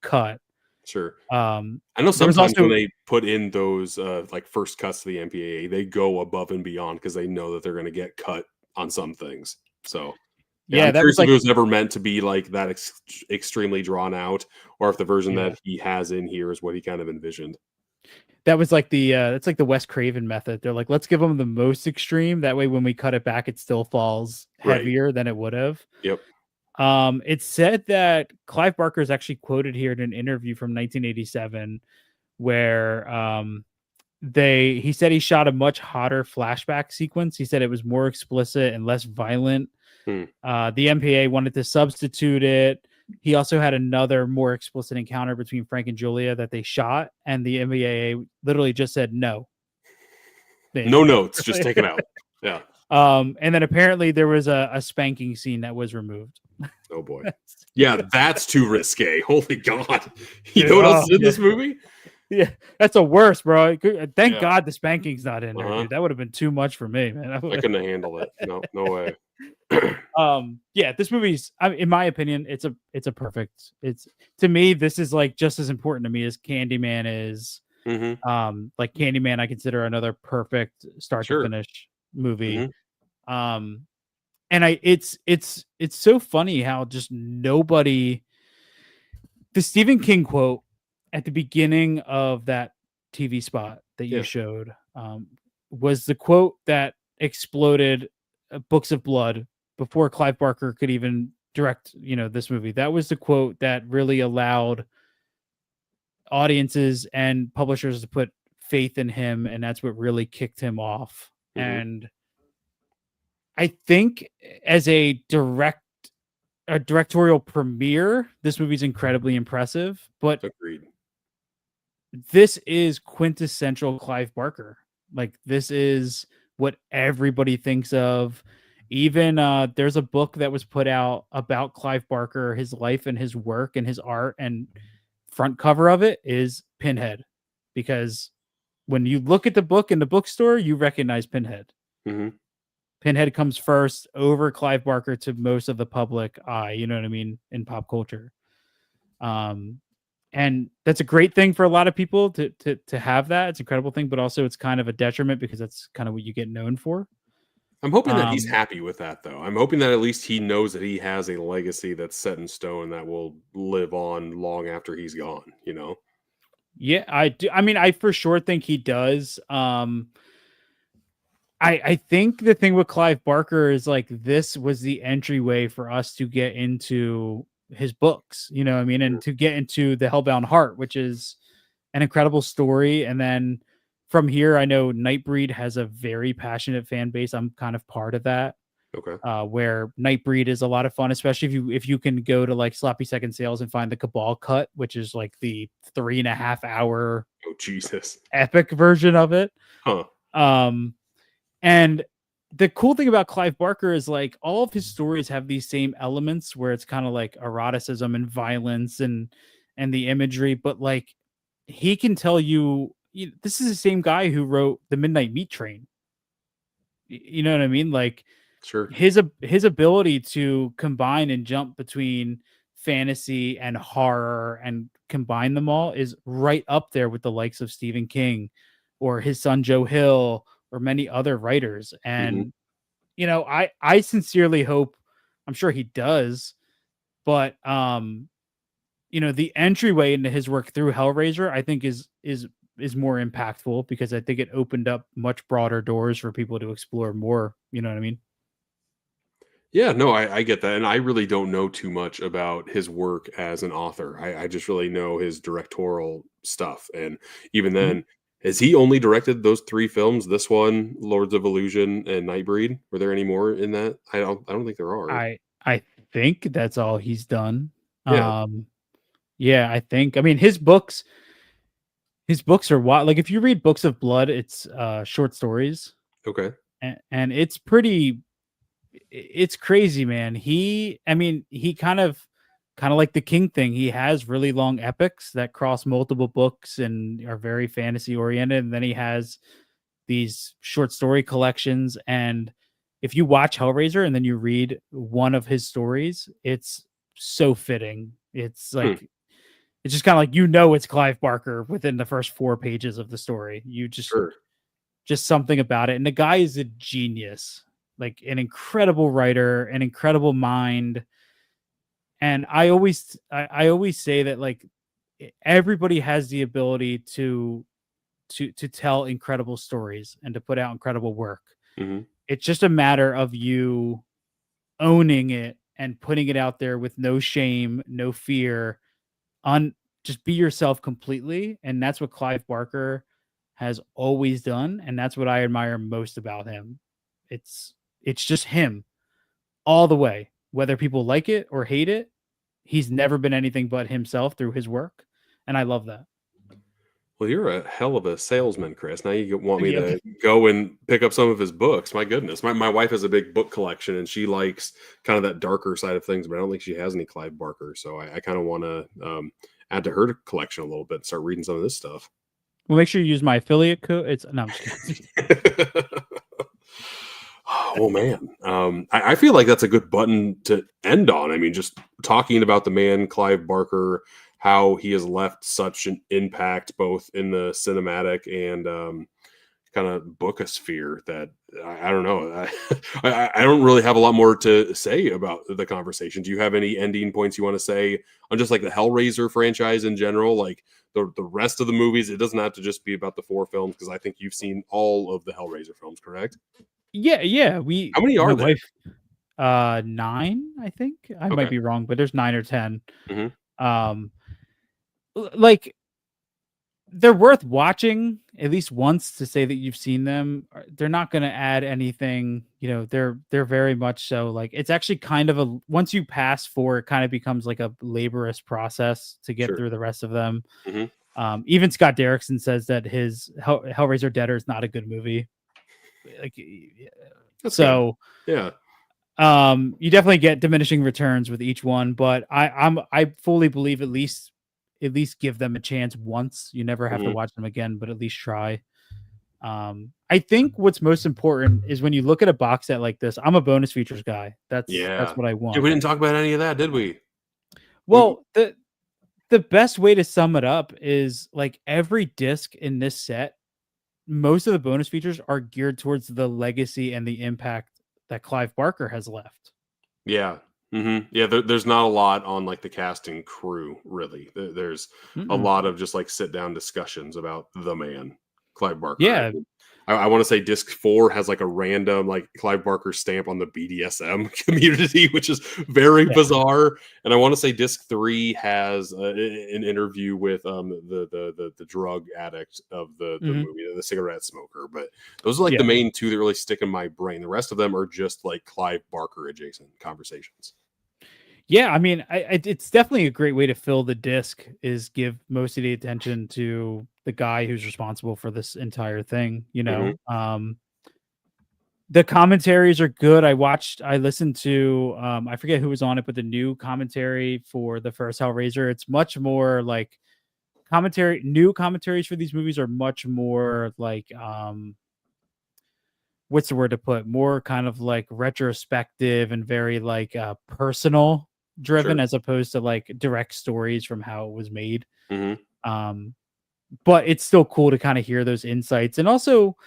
cut. Sure. I know sometimes when they put in those like first cuts to the MPAA, they go above and beyond because they know that they're going to get cut on some things. So Yeah, Yeah, I'm that curious was if like it was ever meant to be like that extremely drawn out, or if the version yeah, that he has in here is what he kind of envisioned. that was like the that's like the Wes Craven method. They're like, let's give him the most extreme. That way, when we cut it back, it still falls Right. heavier than it would have. Yep. It said that Clive Barker is actually quoted here in an interview from 1987 where he said he shot a much hotter flashback sequence. He said it was more explicit and less violent. Hmm. The MPA wanted to substitute it. He also had another more explicit encounter between Frank and Julia that they shot, and the MPAA literally just said no. No notes, just take it out. Yeah. And then apparently there was a spanking scene that was removed. Oh boy. Yeah, that's too risque. Holy God. You know what else is in this movie? Yeah, that's a worse, bro. Thank Yeah. God the spanking's not in there, Uh-huh. dude. That would have been too much for me, man. I couldn't have handled it. No, no way. Yeah, this movie's, in my opinion, it's a perfect. It's, to me, this is like just as important to me as Candyman is. Mm-hmm. Like Candyman, I consider another perfect start Sure. to finish movie. Mm-hmm. And it's so funny how just nobody. The Stephen King quote at the beginning of that TV spot that you Yeah. showed was the quote that exploded Books of Blood before Clive Barker could even direct, this movie. That was the quote that really allowed audiences and publishers to put faith in him, and that's what really kicked him off. Mm-hmm. And I think as a directorial premiere, this movie's incredibly impressive, but Agreed. this is quintessential Clive Barker. Like, this is what everybody thinks of. Even there's a book that was put out about Clive Barker, his life and his work and his art, and front cover of it is Pinhead, because when you look at the book in the bookstore, you recognize Pinhead. Mm-hmm. Pinhead comes first over Clive Barker to most of the public eye, you know what I mean, in pop culture. And that's a great thing for a lot of people to have that. It's an incredible thing, but also it's kind of a detriment because that's kind of what you get known for. I'm hoping that he's happy with that, though. I'm hoping that at least he knows that he has a legacy that's set in stone that will live on long after he's gone, Yeah, I do. I mean, I for sure think he does. I think the thing with Clive Barker is like this was the entryway for us to get into his books, and to get into The Hellbound Heart, which is an incredible story. And then from here, I know Nightbreed has a very passionate fan base. I'm kind of part of that. Okay. Where Nightbreed is a lot of fun, especially if you can go to like Sloppy Second Sales and find the Cabal cut, which is like the 3.5 hour Jesus epic version of it. Huh. And the cool thing about Clive Barker is like all of his stories have these same elements where it's kind of like eroticism and violence and the imagery, but like he can tell you, this is the same guy who wrote The Midnight Meat Train. You know what I mean? Like, sure, his ability to combine and jump between fantasy and horror and combine them all is right up there with the likes of Stephen King or his son Joe Hill or many other writers. And I sincerely hope, I'm sure he does, but the entryway into his work through Hellraiser, I think is more impactful because I think it opened up much broader doors for people to explore more. You know what I mean? Yeah, no, I get that. And I really don't know too much about his work as an author. I just really know his directorial stuff. And even then, has he only directed those 3 films? This one, Lords of Illusion, and Nightbreed? Were there any more in that? I don't think there are. I think that's all he's done. Yeah. I think. I mean, his books are wild. Like if you read Books of Blood, it's short stories. Okay. And it's crazy, man. He kind of like the King thing. He has really long epics that cross multiple books and are very fantasy oriented. And then he has these short story collections. And if you watch Hellraiser and then you read one of his stories, it's so fitting. It's like, it's just kind of like, it's Clive Barker within the first 4 pages of the story. You just, Sure. just something about it. And the guy is a genius. like an incredible writer, an incredible mind. And I always say that like everybody has the ability to tell incredible stories and to put out incredible work. Mhm. It's just a matter of you owning it and putting it out there with no shame, no fear, just be yourself completely. And that's what Clive Barker has always done, and that's what I admire most about him. It's just him all the way, whether people like it or hate it. He's never been anything but himself through his work, and I love that. Well, you're a hell of a salesman, Chris. Now you want me Yeah. to go and pick up some of his books. My goodness. My wife has a big book collection and she likes kind of that darker side of things, but I don't think she has any Clive Barker. So I kind of want to add to her collection a little bit and start reading some of this stuff. Well, make sure you use my affiliate code. I'm just kidding. Oh man, I feel like that's a good button to end on. I mean, just talking about the man Clive Barker, how he has left such an impact both in the cinematic and kind of bookosphere that I don't know. I don't really have a lot more to say about the conversation. Do you have any ending points you want to say on just like the Hellraiser franchise in general? Like the rest of the movies, it doesn't have to just be about the 4 films, because I think you've seen all of the Hellraiser films, correct? Yeah. How many are there? 9, I think. I might be wrong, but there's 9 or 10. Mhm. Like they're worth watching at least once to say that you've seen them. They're not going to add anything, they're very much so like it's actually kind of once you pass 4, it kind of becomes like a laborious process to get through the rest of them. Mhm. Even Scott Derrickson says that his Hellraiser Deader is not a good movie. Like, That's so good. Yeah. You definitely get diminishing returns with each one, but I fully believe at least give them a chance once. You never have to watch them again, but at least try. I think what's most important is when you look at a box set like this. I'm a bonus features guy. That's what I want. Yeah, we didn't talk about any of that, did we? Well, the best way to sum it up is like every disc in this set, most of the bonus features are geared towards the legacy and the impact that Clive Barker has left. Yeah. Yeah, there's not a lot on like the cast and crew, really. There's a lot of just like sit down discussions about the man, Clive Barker. Yeah. I want to say disc 4 has like a random like Clive Barker stamp on the BDSM community, which is very bizarre. And I want to say disc 3 has an interview with the drug addict of the movie, the cigarette smoker. But those are like the main 2 that really stick in my brain. The rest of them are just like Clive Barker adjacent conversations. Yeah, I mean, it's definitely a great way to fill the disc, is give most of the attention to the guy who's responsible for this entire thing, The commentaries are good. I listened to, I forget who was on it, but the new commentary for the first Hellraiser, it's much more like new commentaries for these movies are much more like, what's the word to put? More kind of like retrospective and very like personal driven, as opposed to like direct stories from how it was made. But it's still cool to kind of hear those insights. And also,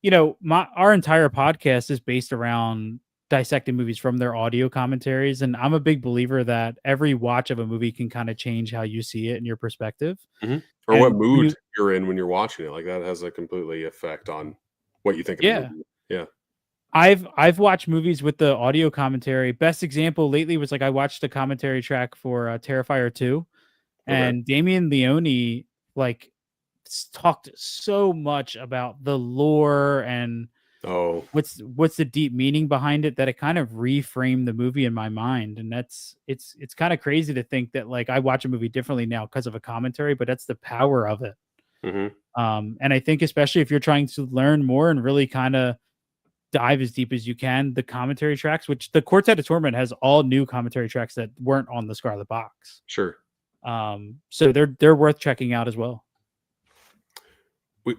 our entire podcast is based around dissecting movies from their audio commentaries. And I'm a big believer that every watch of a movie can kind of change how you see it and your perspective. Or what mood you're in when you're watching it. Like that has a completely effect on what you think of the movie. Yeah. I've watched movies with the audio commentary. Best example lately was like I watched a commentary track for Terrifier 2, and Damien Leone like talked so much about the lore and what's the deep meaning behind it that it kind of reframed the movie in my mind. And it's kind of crazy to think that like I watch a movie differently now because of a commentary, but that's the power of it. And I think especially if you're trying to learn more and really kind of dive as deep as you can, the commentary tracks, which the Quartet of Torment has all new commentary tracks that weren't on the Scarlet Box. Sure. So they're worth checking out as well.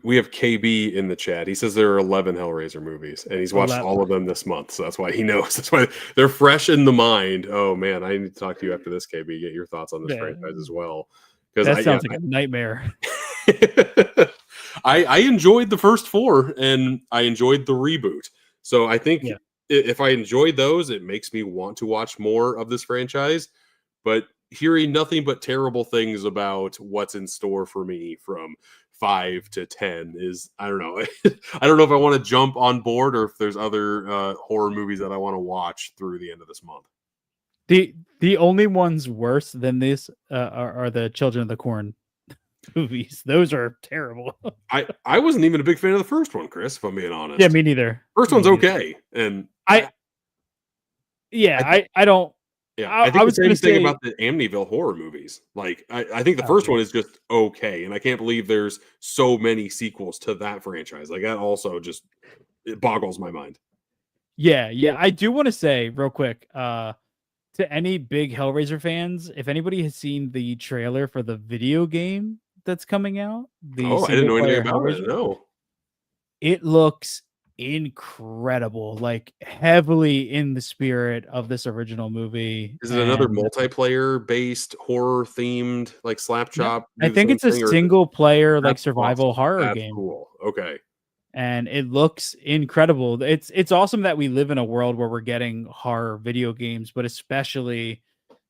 We have KB in the chat. He says there are 11 Hellraiser movies, and he's watched all of them this month. So that's why he knows. That's why they're fresh in the mind. Oh man, I need to talk to you after this, KB. Get your thoughts on this franchise as well. Because that sounds like a nightmare. I enjoyed the first 4, and I enjoyed the reboot. So I think if I enjoyed those, it makes me want to watch more of this franchise. But hearing nothing but terrible things about what's in store for me from 5 to 10 is, I don't know. I don't know if I want to jump on board or if there's other horror movies that I want to watch through the end of this month. The only ones worse than this are the Children of the Corn movies. Those are terrible. I wasn't even a big fan of the first one, Chris, if I'm being honest. Yeah, me neither. First one's okay. And I don't. Yeah, I think the same thing about the Amityville horror movies. Like, I think the first one is just okay, and I can't believe there's so many sequels to that franchise. Like, that also just, it boggles my mind. Yeah. I do want to say real quick, to any big Hellraiser fans, if anybody has seen the trailer for the video game that's coming out, I didn't know anything about it. No, it looks incredible, like heavily in the spirit of this original movie. Is it another multiplayer based horror themed like slap chop? I think it's a single player like survival horror That's game. Cool. Okay. And it looks incredible. It's awesome that we live in a world where we're getting horror video games, but especially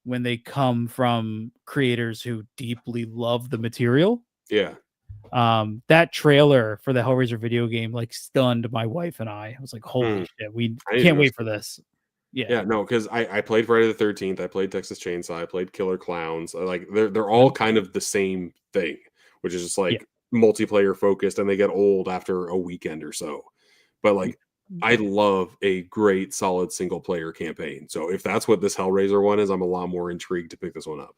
when they come from creators who deeply love the material. Yeah. That trailer for the Hellraiser video game like stunned my wife and I. I was like, holy shit, we can't wait for this. Yeah, no, because I played Friday the 13th, I played Texas Chainsaw, I played Killer Clowns. Like they're all kind of the same thing, which is just like multiplayer focused, and they get old after a weekend or so. But like, I love a great solid single player campaign. So if that's what this Hellraiser one is, I'm a lot more intrigued to pick this one up.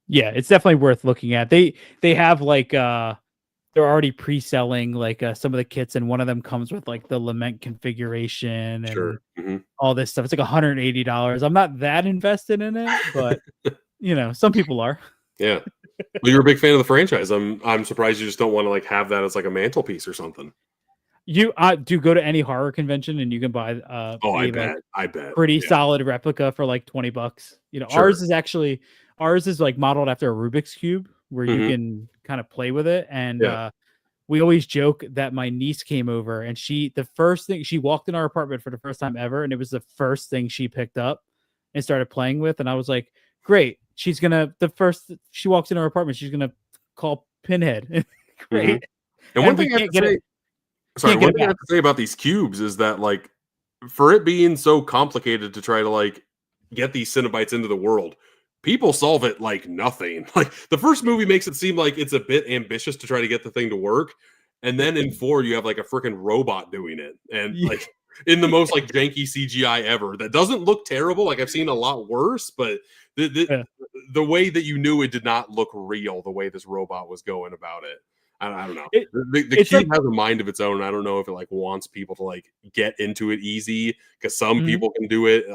Yeah, it's definitely worth looking at. They have like they're already pre-selling like some of the kits, and one of them comes with like the lament configuration and all this stuff. It's like $180. I'm not that invested in it, but you know, some people are. Yeah. Well, you're a big fan of the franchise. I'm surprised you just don't want to like have that as like a mantelpiece or something. You do go to any horror convention and you can buy I bet pretty solid replica for like $20. You know, ours is like modeled after a Rubik's Cube where you can kind of play with it. And we always joke that my niece came over and she walked in our apartment for the first time ever, and it was the first thing she picked up and started playing with. And I was like, great. She walks in our apartment, she's gonna call Pinhead. Great. And one thing I have to say about these cubes is that like, for it being so complicated to try to like get these Cenobites into the world, people solve it like nothing. Like the first movie makes it seem like it's a bit ambitious to try to get the thing to work, and then in 4 you have like a freaking robot doing it, and like in the most like janky CGI ever. That doesn't look terrible. Like I've seen a lot worse, but the way that you knew it did not look real, the way this robot was going about it. I don't know. The cube has a mind of its own. I don't know if it like wants people to like get into it easy, because some people can do it.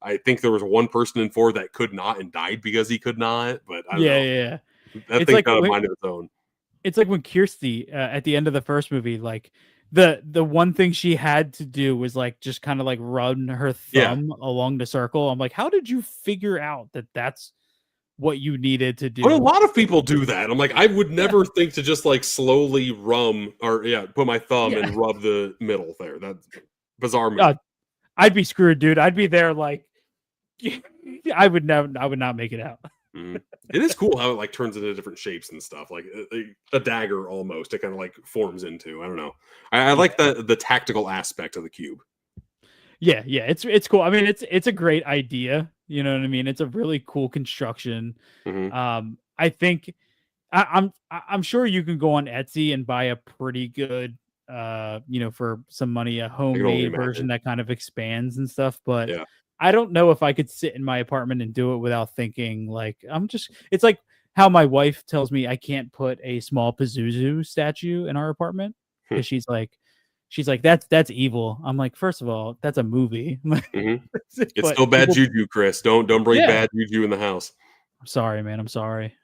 I think there was one person in 4 that could not and died because he could not. But I don't know. That thing's got a mind of its own. It's like when Kirsty at the end of the first movie, like the one thing she had to do was like just kind of like run her thumb along the circle. I'm like, how did you figure out that that's what you needed to do? But a lot of people do that. I'm like, I would never think to just like slowly put my thumb and rub the middle there. That's bizarre. I'd be screwed, dude. I'd be there like I would not make it out. It is cool how it like turns into different shapes and stuff, like a dagger almost. It kind of like forms into. I don't know. I like the tactical aspect of the cube. Yeah, it's cool. I mean, it's a great idea. You know what I mean? It's a really cool construction. I think I'm sure you can go on Etsy and buy a pretty good for some money, a homemade version that kind of expands and stuff. But I don't know if I could sit in my apartment and do it without thinking like it's like how my wife tells me I can't put a small Pazuzu statue in our apartment because she's like, that's evil. I'm like, first of all, that's a movie. It's still bad juju, Chris. Don't bring bad juju in the house. I'm sorry, man. I'm sorry.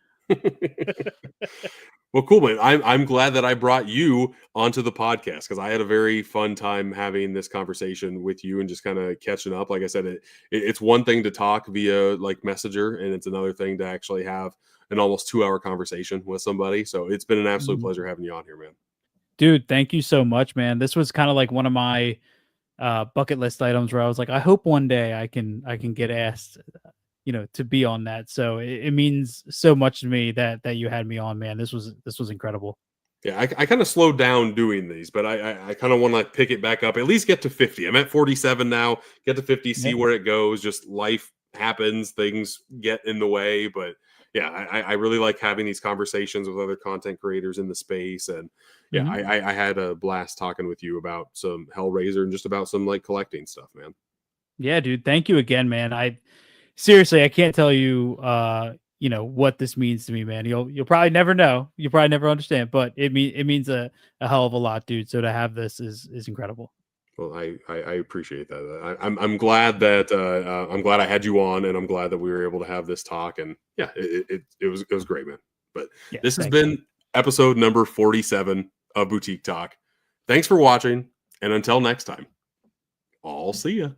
Well, cool, man. I'm glad that I brought you onto the podcast, because I had a very fun time having this conversation with you and just kind of catching up. Like I said, it's one thing to talk via like Messenger, and it's another thing to actually have an almost 2-hour conversation with somebody. So it's been an absolute pleasure having you on here, man. Dude, thank you so much, man. This was kind of like one of my bucket list items where I was like, I hope one day I can get asked, to be on that. So it means so much to me that you had me on, man. This was incredible. Yeah, I kind of slowed down doing these, but I kind of want to pick it back up, at least get to 50. I'm at 47 now, get to 50, see where it goes. Just life happens, things get in the way. But yeah, I really like having these conversations with other content creators in the space. And yeah, I had a blast talking with you about some Hellraiser and just about some like collecting stuff, man. Yeah, dude. Thank you again, man. Seriously, I can't tell you, what this means to me, man. You'll probably never know. You'll probably never understand, but it means a hell of a lot, dude. So to have this is incredible. Well, I appreciate that. I'm glad that I'm glad I had you on, and I'm glad that we were able to have this talk. And yeah, it was great, man. But this has been episode number 47 of Boutique Talk. Thanks for watching, and until next time, I'll see ya.